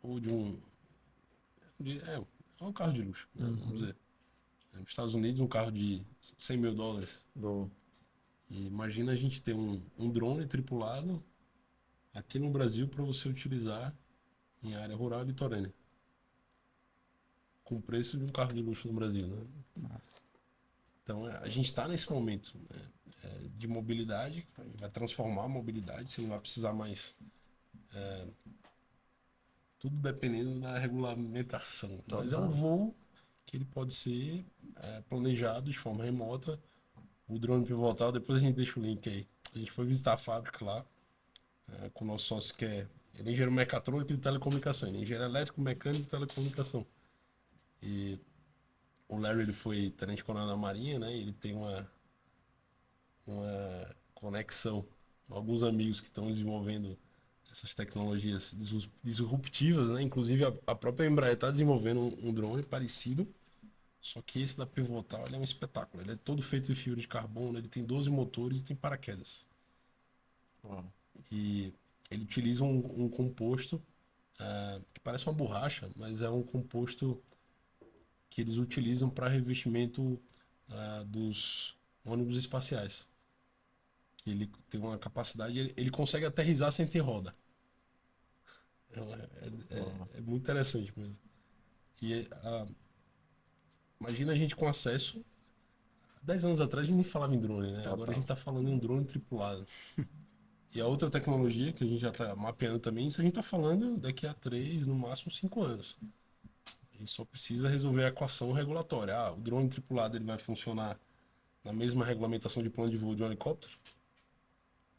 Ou é um carro de luxo, né? Vamos dizer. Nos Estados Unidos, um carro de $100 mil. Bom. E imagina a gente ter um drone tripulado aqui no Brasil para você utilizar em área rural e litorânea. Com o preço de um carro de luxo no Brasil, né? Nossa. Então a gente está nesse momento, né, de mobilidade, vai transformar a mobilidade, você não vai precisar mais. Tudo dependendo da regulamentação. Mas é um voo que ele pode ser planejado de forma remota. O drone pivotal, depois a gente deixa o link aí. A gente foi visitar a fábrica lá, com o nosso sócio que ele é engenheiro mecatrônico de telecomunicação, ele é engenheiro elétrico, mecânico de telecomunicação. E o Larry, ele foi tenente-coronel da Marinha, né? E ele tem uma conexão com alguns amigos que estão desenvolvendo essas tecnologias disruptivas, né? Inclusive a própria Embraer está desenvolvendo um drone parecido, só que esse da Pivotal ele é um espetáculo. Ele é todo feito de fibra de carbono, ele tem 12 motores e tem paraquedas. Uau. E ele utiliza um composto que parece uma borracha, mas é um composto que eles utilizam para revestimento dos ônibus espaciais. Ele tem uma capacidade, ele consegue aterrissar sem ter roda. É muito interessante mesmo. E imagina a gente com acesso. 10 anos atrás a gente nem falava em drone, né? Agora a gente está falando em um drone tripulado. E a outra tecnologia que a gente já está mapeando também, isso a gente está falando daqui a 3, no máximo 5 anos. A gente só precisa resolver a equação regulatória. O drone tripulado ele vai funcionar na mesma regulamentação de plano de voo de um helicóptero?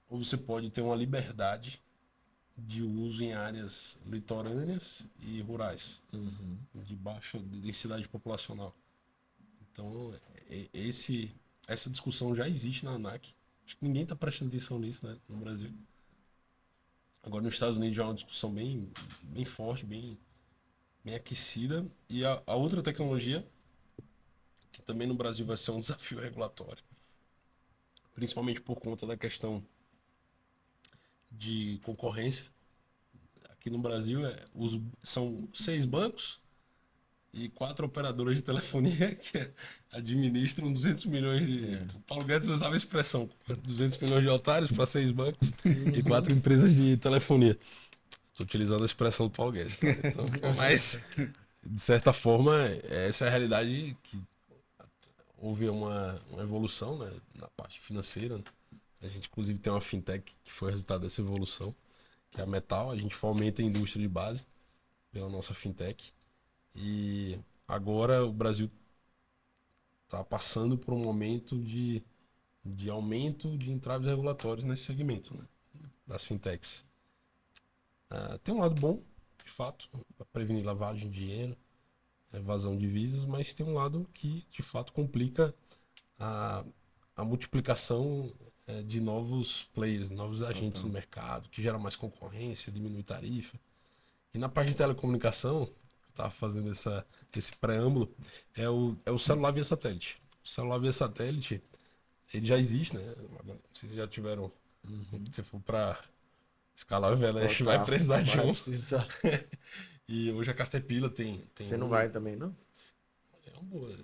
Ou você pode ter uma liberdade de uso em áreas litorâneas e rurais, de baixa densidade populacional. Então, essa discussão já existe na ANAC. Acho que ninguém está prestando atenção nisso, né, no Brasil. Agora, nos Estados Unidos já é uma discussão bem, bem forte, bem aquecida. E a outra tecnologia, que também no Brasil vai ser um desafio regulatório, principalmente por conta da questão de concorrência. Aqui no Brasil são 6 bancos e 4 operadoras de telefonia que administram 200 milhões de... O Paulo Guedes usava a expressão 200 milhões de otários para 6 bancos e 4 empresas de telefonia. Estou utilizando a expressão do Paulo Guedes. Tá? Então, mas, de certa forma, essa é a realidade que houve uma evolução, né, na parte financeira. Né? A gente, inclusive, tem uma fintech que foi resultado dessa evolução, que é a Metal. A gente fomenta a indústria de base pela nossa fintech. E agora o Brasil está passando por um momento de aumento de entraves regulatórios nesse segmento, né, das fintechs. Tem um lado bom, de fato, para prevenir lavagem de dinheiro, evasão de divisas, mas tem um lado que, de fato, complica a multiplicação de novos players, novos agentes no mercado, que gera mais concorrência, diminui tarifa. E na parte de telecomunicação, eu estava fazendo esse preâmbulo, é o celular via satélite. O celular via satélite, ele já existe, né? Agora, vocês já tiveram, se for para escalar o Everest, vai precisar de um. E hoje a Caterpillar tem Você não vai também, não? É um boa.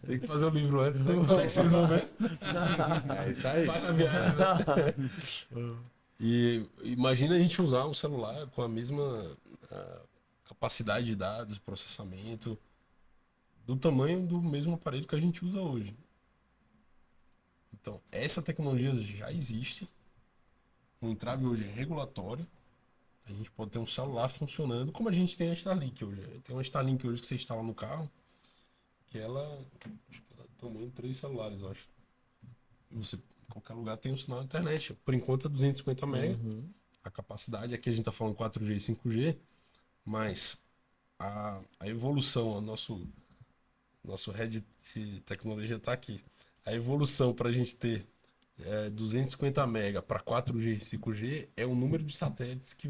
Tem que fazer o livro antes, né? Como é que vocês vão ver? É isso aí. Vai na viagem, né? E imagina a gente usar um celular com a mesma capacidade de dados, processamento, do tamanho do mesmo aparelho que a gente usa hoje. Então, essa tecnologia já existe. O entrave hoje é regulatório. A gente pode ter um celular funcionando como a gente tem a Starlink hoje. Tem uma Starlink hoje que você instala no carro, que acho que ela tamanho 3 celulares, eu acho. E você, em qualquer lugar, tem um sinal na internet. Por enquanto é 250 MB. A capacidade, aqui a gente está falando 4G e 5G, mas a evolução, o nosso head de tecnologia está aqui. A evolução para a gente ter 250 MB para 4G e 5G é o número de satélites que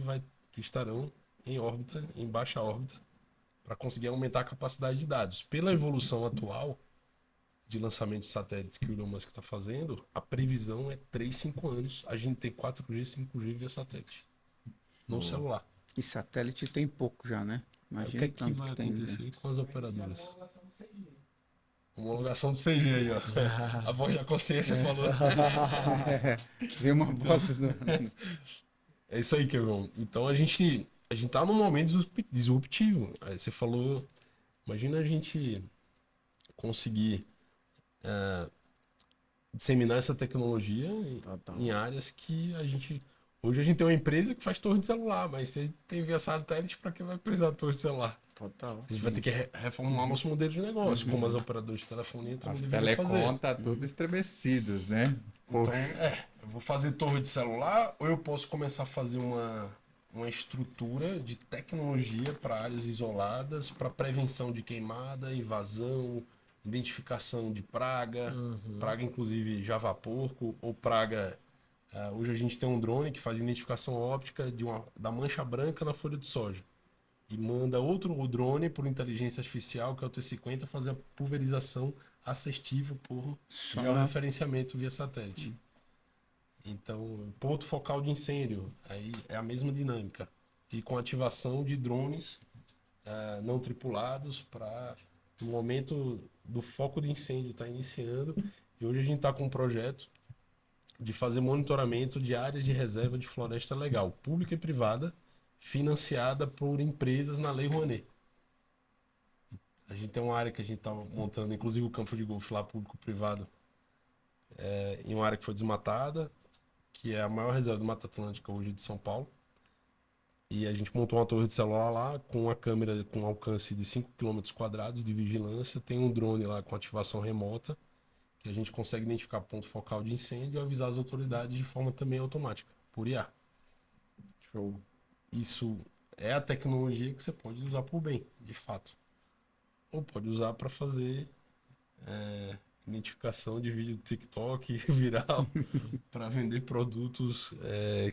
estarão em órbita, em baixa órbita, para conseguir aumentar a capacidade de dados. Pela evolução atual de lançamento de satélites que o Elon Musk está fazendo, a previsão é 3, 5 anos a gente ter 4G e 5G via satélite no celular. E satélite tem pouco já, né? Imagina o que vai acontecer com as operadoras? Homologação do CG aí, ó. A voz da consciência falou. Veio uma voz. É isso aí, Kevin. Então a gente tá num momento disruptivo. Aí você falou, imagina a gente conseguir disseminar essa tecnologia em áreas que hoje a gente tem uma empresa que faz torre de celular, mas se a gente tem via satélite, para que vai precisar de torre de celular? Total. A gente vai ter que reformular nosso modelo de negócio, como as operadoras de telefonia também As deveriam fazer. telecom tá tudo estremecidos, né? Então, eu vou fazer torre de celular ou eu posso começar a fazer uma estrutura de tecnologia para áreas isoladas, para prevenção de queimada, invasão, identificação de praga, praga inclusive javaporco ou praga... hoje a gente tem um drone que faz identificação óptica da mancha branca na folha de soja. E manda outro drone por inteligência artificial, que é o T50, fazer a pulverização assertiva por georreferenciamento via satélite. Então, ponto focal de incêndio, aí é a mesma dinâmica. E com ativação de drones não tripulados para no momento do foco de incêndio estar iniciando. E hoje a gente está com um projeto de fazer monitoramento de áreas de reserva de floresta legal, pública e privada, financiada por empresas na Lei Rouanet. A gente tem uma área que a gente está montando, inclusive o campo de golfe lá, público-privado, em uma área que foi desmatada, que é a maior reserva de Mata Atlântica hoje de São Paulo. E a gente montou uma torre de celular lá, com uma câmera com alcance de 5 km² de vigilância, tem um drone lá com ativação remota, que a gente consegue identificar ponto focal de incêndio e avisar as autoridades de forma também automática, por IA. Show. Isso é a tecnologia que você pode usar por bem, de fato. Ou pode usar para fazer identificação de vídeo do TikTok viral para vender produtos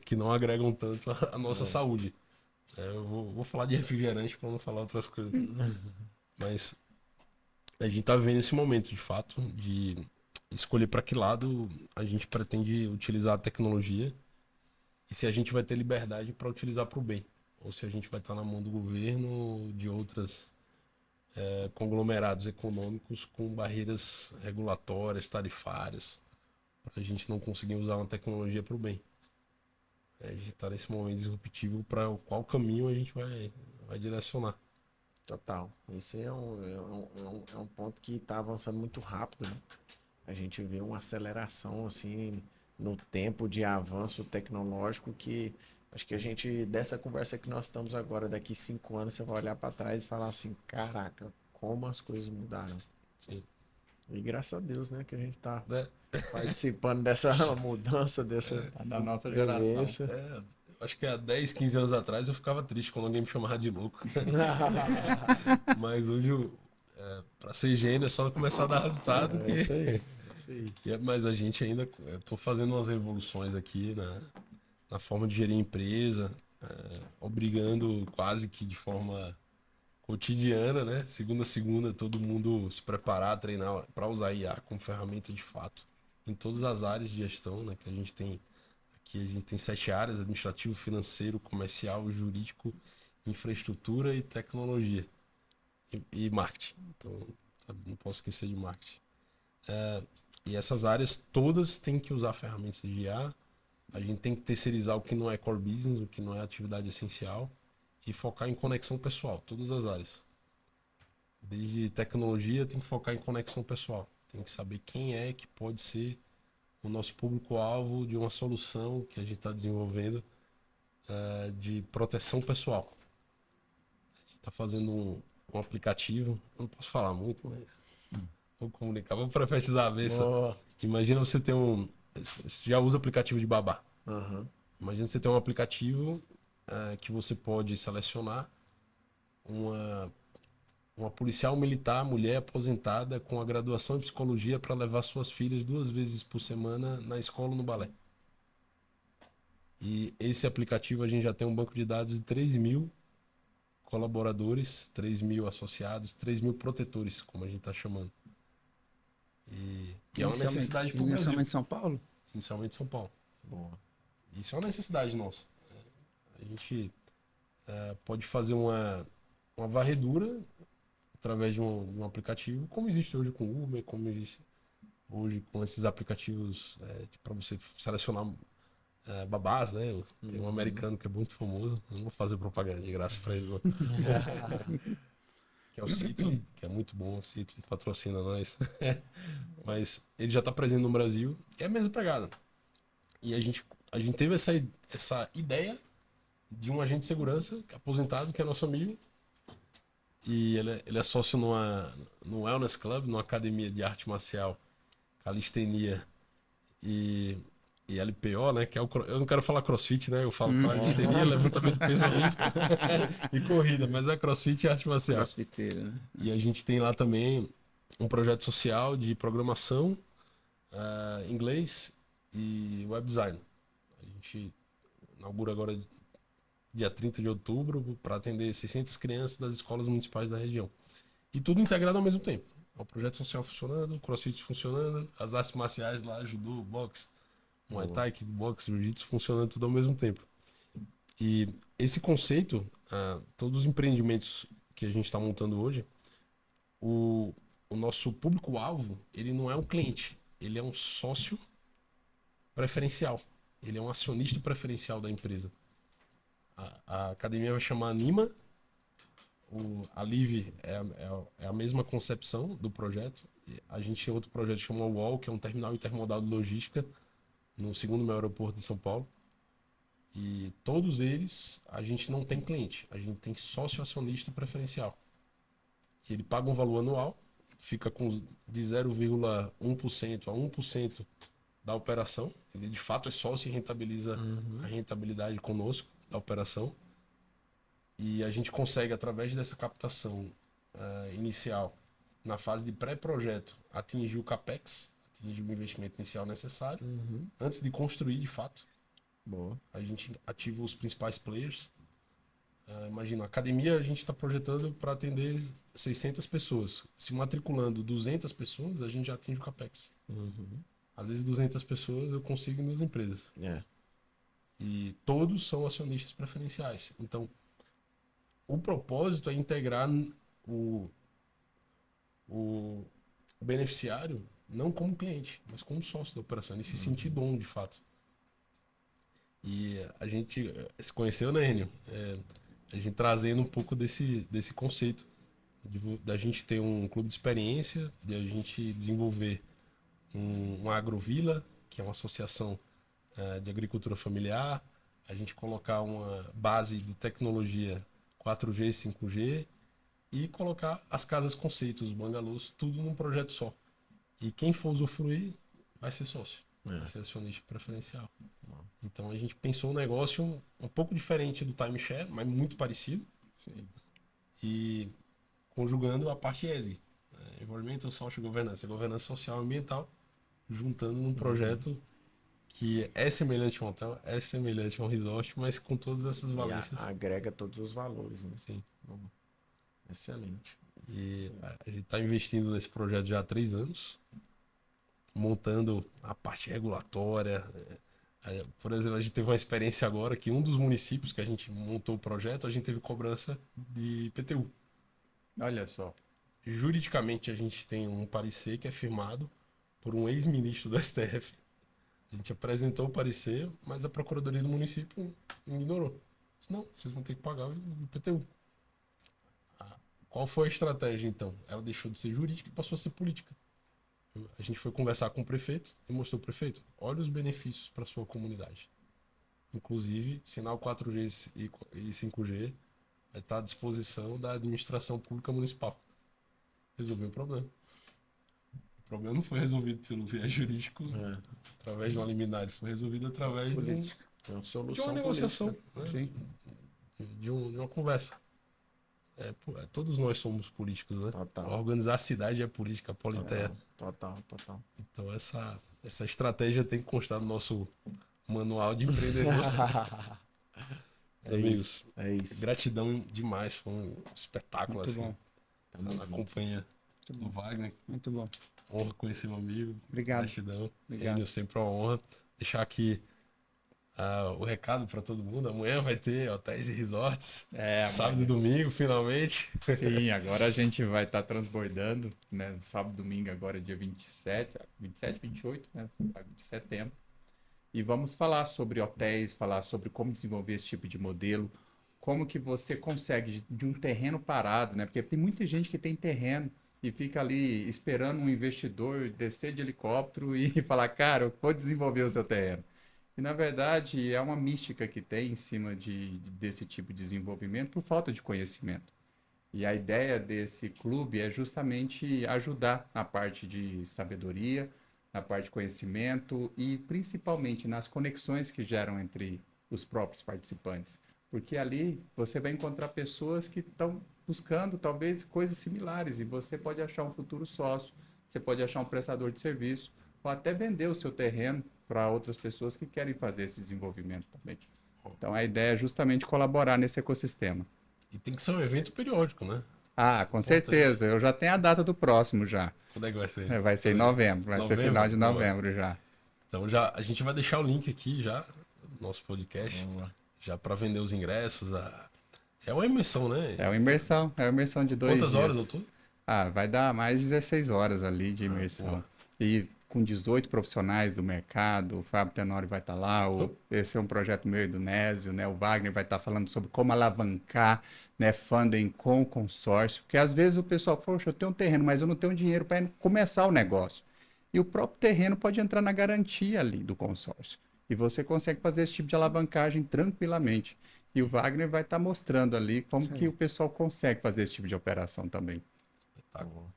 que não agregam tanto a nossa saúde. Eu vou falar de refrigerante para não falar outras coisas. Mas a gente está vivendo esse momento, de fato, de escolher para que lado a gente pretende utilizar a tecnologia e se a gente vai ter liberdade para utilizar para o bem. Ou se a gente vai estar na mão do governo, de outras conglomerados econômicos com barreiras regulatórias, tarifárias, para a gente não conseguir usar uma tecnologia para o bem. A gente está nesse momento disruptivo para qual caminho a gente vai direcionar. Total. Esse é um ponto que está avançando muito rápido, né? A gente vê uma aceleração assim no tempo de avanço tecnológico que acho que a gente, dessa conversa que nós estamos agora, daqui 5 anos, você vai olhar para trás e falar assim, caraca, como as coisas mudaram. Sim. E graças a Deus, né, que a gente está participando dessa mudança, da nossa geração. Acho que há 10, 15 anos atrás eu ficava triste quando alguém me chamava de louco. Mas hoje, para ser gênio, é só começar a dar resultado. É isso aí. Mas a gente ainda... Estou fazendo umas revoluções aqui na forma de gerir empresa, obrigando quase que de forma cotidiana, né? Segunda a segunda, todo mundo se preparar, treinar para usar IA como ferramenta de fato em todas as áreas de gestão, né? Que a gente tem aqui, a gente tem 7 áreas: administrativo, financeiro, comercial, jurídico, infraestrutura e tecnologia e marketing. Então, sabe, não posso esquecer de marketing. E essas áreas todas têm que usar ferramentas de IA. A gente tem que terceirizar o que não é core business, o que não é atividade essencial e focar em conexão pessoal, todas as áreas. Desde tecnologia, tem que focar em conexão pessoal. Tem que saber quem é que pode ser o nosso público-alvo de uma solução que a gente está desenvolvendo de proteção pessoal. A gente está fazendo um aplicativo, eu não posso falar muito, mas vou comunicar, vou profetizar a vez. Imagina você ter você já usa aplicativo de babá. Uhum. Imagina você ter um aplicativo que você pode selecionar uma policial militar, mulher aposentada com a graduação em psicologia para levar suas filhas 2 vezes por semana na escola ou no balé. E esse aplicativo a gente já tem um banco de dados de 3.000 colaboradores, 3.000 associados, 3.000 protetores, como a gente está chamando. E é uma necessidade para o Brasil. Inicialmente em São Paulo? Inicialmente em São Paulo. Boa. Isso é uma necessidade nossa. A gente pode fazer uma varredura através de um aplicativo, como existe hoje com o Uber, como existe hoje com esses aplicativos para você selecionar babás, né? Tem um americano que é muito famoso, não vou fazer propaganda de graça para ele, não. Que é o Citly, que é muito bom, o Citly patrocina nós. Mas ele já está presente no Brasil, é a mesma pegada. E a gente teve essa ideia de um agente de segurança aposentado, que é nosso amigo, e ele é sócio no Wellness Club, numa academia de arte marcial, calistenia e LPO, né? Que é eu não quero falar crossfit, né? Eu falo calistenia, levantamento de peso olímpico e corrida, mas é crossfit e arte marcial. Crossfiteiro, né? E a gente tem lá também um projeto social de programação, inglês e web design. A gente inaugura agora dia 30 de outubro para atender 600 crianças das escolas municipais da região. E tudo integrado ao mesmo tempo. O projeto social funcionando, o crossfit funcionando, as artes marciais lá, judô, boxe, muay thai, kickbox, jiu-jitsu funcionando tudo ao mesmo tempo. E esse conceito, todos os empreendimentos que a gente está montando hoje, o nosso público-alvo, ele não é um cliente, ele é um sócio preferencial. Ele é um acionista preferencial da empresa. A academia vai chamar Anima. A Live é a mesma concepção do projeto. A gente tem outro projeto que chama UOL, que é um terminal intermodal de logística no 2º maior aeroporto de São Paulo. E todos eles, a gente não tem cliente, a gente tem sócio acionista preferencial. E ele paga um valor anual, fica de 0,1% a 1% da operação. Ele de fato é sócio e rentabiliza a rentabilidade conosco da operação. E a gente consegue, através dessa captação inicial, na fase de pré-projeto, atingir o CAPEX, atingir o investimento inicial necessário, antes de construir de fato. Boa. A gente ativa os principais players. Imagina, a academia a gente está projetando para atender 600 pessoas. Se matriculando 200 pessoas, a gente já atinge o CAPEX. Às vezes 200 pessoas eu consigo em 2 empresas. E todos são acionistas preferenciais. Então, o propósito é integrar o beneficiário não como cliente, mas como sócio da operação. Ele se sentir dono, de fato. E a gente se conheceu, né, Enio? A gente trazendo um pouco desse conceito da gente ter um clube de experiência, de a gente desenvolver uma agrovila, que é uma associação de agricultura familiar, a gente colocar uma base de tecnologia 4G e 5G e colocar as casas conceitos, os bangalôs, tudo num projeto só. E quem for usufruir vai ser sócio, vai ser acionista preferencial. Então a gente pensou um negócio um pouco diferente do timeshare, mas muito parecido. Sim. E conjugando a parte ESG, Environmental, Social Governance, a governança social e ambiental, juntando num projeto que é semelhante a um hotel, é semelhante a um resort, mas com todas essas valências. Agrega todos os valores, né? Sim. Excelente. E a gente está investindo nesse projeto já há 3 anos, montando a parte regulatória. Por exemplo, a gente teve uma experiência agora que um dos municípios que a gente montou o projeto, a gente teve cobrança de IPTU. Olha só. Juridicamente, a gente tem um parecer que é firmado por um ex-ministro do STF. A gente apresentou o parecer, mas a Procuradoria do município ignorou. Disse, não, vocês vão ter que pagar o IPTU. Qual foi a estratégia, então? Ela deixou de ser jurídica e passou a ser política. A gente foi conversar com o prefeito e mostrou ao prefeito, olha os benefícios para sua comunidade. Inclusive, sinal 4G e 5G vai estar à disposição da administração pública municipal. Resolveu o problema. O problema não foi resolvido pelo viés jurídico, através de uma liminar, ele foi resolvido através de uma negociação, né? de uma conversa. Todos nós somos políticos, né? Total. Organizar a cidade é política, a Politeia. Total. Então essa estratégia tem que constar no nosso manual de empreendedor. Amigos, isso. gratidão demais, foi um espetáculo Muito assim. bom. Na companhia do Wagner. Muito bom. Honra conhecer meu amigo. Obrigado. Gratidão. Obrigado. Enio, sempre uma honra. Deixar aqui o recado para todo mundo. Amanhã vai ter hotéis e resorts. Sábado e domingo, finalmente. Sim, agora a gente vai estar transbordando, né? Sábado e domingo, agora dia 27, 28, né? De setembro. E vamos falar sobre hotéis, falar sobre como desenvolver esse tipo de modelo, como que você consegue de um terreno parado, né? Porque tem muita gente que tem terreno e fica ali esperando um investidor descer de helicóptero e falar, cara, eu vou desenvolver o seu terreno. E, na verdade, é uma mística que tem em cima desse tipo de desenvolvimento por falta de conhecimento. E a ideia desse clube é justamente ajudar na parte de sabedoria, na parte de conhecimento e, principalmente, nas conexões que geram entre os próprios participantes. Porque ali você vai encontrar pessoas que estão buscando, talvez, coisas similares e você pode achar um futuro sócio, você pode achar um prestador de serviço ou até vender o seu terreno para outras pessoas que querem fazer esse desenvolvimento também. Então, a ideia é justamente colaborar nesse ecossistema. E tem que ser um evento periódico, né? Ah, com certeza. Eu já tenho a data do próximo já. Quando é que vai ser? Vai ser em novembro. Vai ser final de novembro já. Então, a gente vai deixar o link aqui já, no nosso podcast, já para vender os ingressos. É uma imersão, né? É uma imersão de 2 dias. Quantas horas, doutor? Vai dar mais de 16 horas ali de imersão. E com 18 profissionais do mercado, o Fábio Tenório vai estar lá, esse é um projeto meu e do Nésio, né? O Wagner vai estar falando sobre como alavancar, né, funding com o consórcio, porque às vezes o pessoal fala, poxa, eu tenho um terreno, mas eu não tenho dinheiro para começar o negócio. E o próprio terreno pode entrar na garantia ali do consórcio. E você consegue fazer esse tipo de alavancagem tranquilamente. E o Wagner vai estar mostrando ali como que o pessoal consegue fazer esse tipo de operação também. Espetáculo.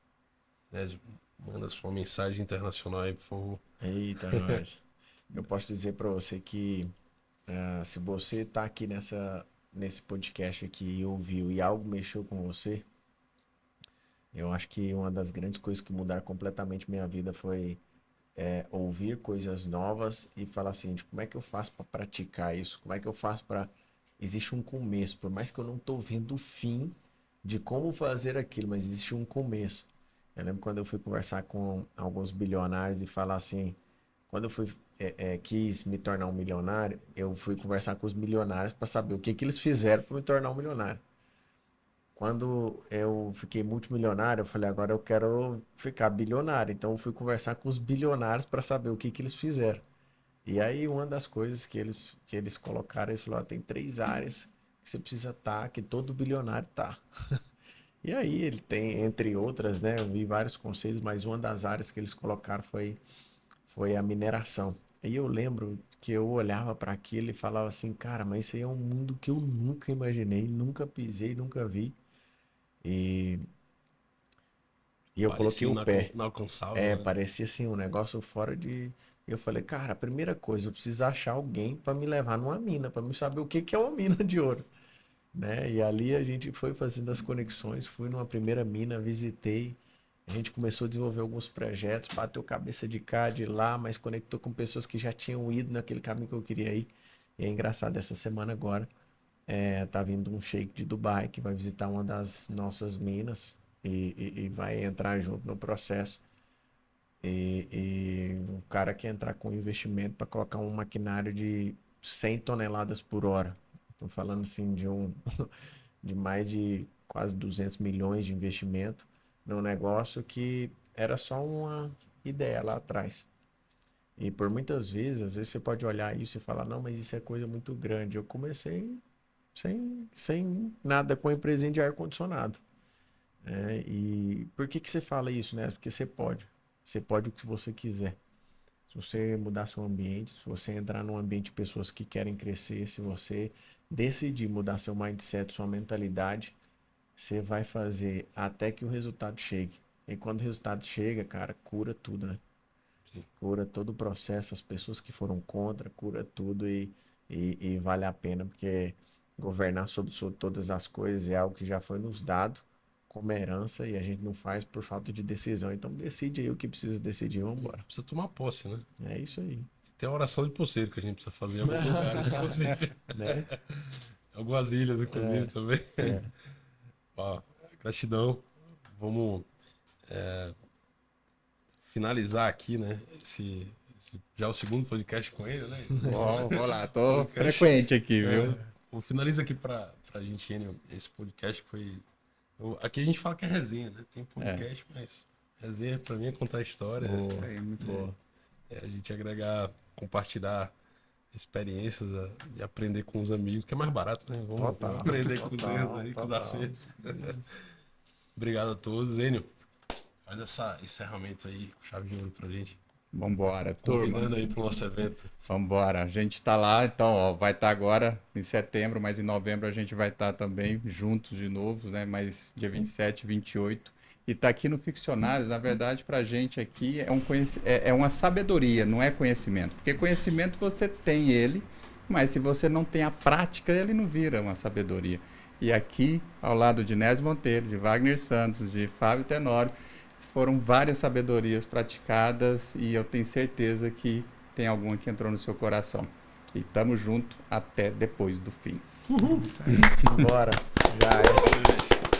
Nésio, manda sua mensagem internacional aí, por favor. Eita, nós. Eu posso dizer para você que se você está aqui nessa nesse podcast aqui e ouviu e algo mexeu com você, eu acho que uma das grandes coisas que mudaram completamente minha vida foi ouvir coisas novas e falar assim, de como é que eu faço para praticar isso? Como é que eu faço para... Existe um começo, por mais que eu não tô vendo o fim de como fazer aquilo, mas existe um começo. Eu lembro quando eu fui conversar com alguns bilionários e falar assim, quando eu quis me tornar um milionário, eu fui conversar com os milionários para saber o que eles fizeram para me tornar um milionário. Quando eu fiquei multimilionário, eu falei, agora eu quero ficar bilionário. Então eu fui conversar com os bilionários para saber o que eles fizeram. E aí uma das coisas que eles colocaram, eles falaram, tem 3 áreas que você precisa estar, que todo bilionário tá. E aí ele tem, entre outras, né, eu vi vários conselhos, mas uma das áreas que eles colocaram foi a mineração. E eu lembro que eu olhava para aquilo e falava assim, cara, mas isso aí é um mundo que eu nunca imaginei, nunca pisei, nunca vi. E eu coloquei o pé. Inalcançável, né? Parecia assim um negócio fora de... Eu falei, cara, a primeira coisa, eu preciso achar alguém para me levar numa mina, para me saber o que é uma mina de ouro, né? E ali a gente foi fazendo as conexões, fui numa primeira mina, visitei, a gente começou a desenvolver alguns projetos, bateu cabeça de cá, de lá, mas conectou com pessoas que já tinham ido naquele caminho que eu queria ir. E é engraçado, essa semana agora, tá vindo um sheik de Dubai que vai visitar uma das nossas minas e vai entrar junto no processo. E o cara quer entrar com investimento para colocar um maquinário de 100 toneladas por hora. Estou falando assim de mais de quase 200 milhões de investimento num negócio que era só uma ideia lá atrás. E por muitas vezes, às vezes você pode olhar isso e falar, não, mas isso é coisa muito grande. Eu comecei sem nada, com a empresinha de ar-condicionado. E por que você fala isso, né? Porque você pode. Você pode o que você quiser. Se você mudar seu ambiente, se você entrar num ambiente de pessoas que querem crescer, se você decidir mudar seu mindset, sua mentalidade, você vai fazer até que o resultado chegue. E quando o resultado chega, cara, cura tudo, né? Sim. Cura todo o processo, as pessoas que foram contra, cura tudo e vale a pena, porque governar sobre todas as coisas é algo que já foi nos dado como herança e a gente não faz por falta de decisão. Então decide aí o que precisa decidir, vamos embora. Precisa tomar posse, né? É isso aí. Tem a oração de pulseiro que a gente precisa fazer em alguns lugares, inclusive. Né? Algumas ilhas, inclusive, também. Ó, gratidão. Vamos finalizar aqui, né? Já é o segundo podcast com ele, né? Vou lá, tô frequente aqui, viu? Vou finalizar aqui pra gente, Enio, esse podcast que foi... Aqui a gente fala que é resenha, né? Tem podcast, mas resenha pra mim é contar história. É muito boa. A gente agregar, compartilhar experiências e aprender com os amigos, que é mais barato, né? Vamos aprender com os erros aí, com os acertos. Obrigado a todos. Enio, faz esse encerramento aí, chave de ouro pra gente. Vambora, turma. Convidando aí pro nosso evento. Vambora. A gente tá lá, então, ó, vai estar agora em setembro, mas em novembro a gente vai estar também juntos de novo, né? Mas dia 27, 28. E tá aqui no Ficcionários, na verdade, pra gente aqui é uma sabedoria, não é conhecimento. Porque conhecimento você tem ele, mas se você não tem a prática, ele não vira uma sabedoria. E aqui, ao lado de Nésio Monteiro, de Wagner Santos, de Fábio Tenório, foram várias sabedorias praticadas e eu tenho certeza que tem alguma que entrou no seu coração. E tamo junto até depois do fim. Bora. Já é.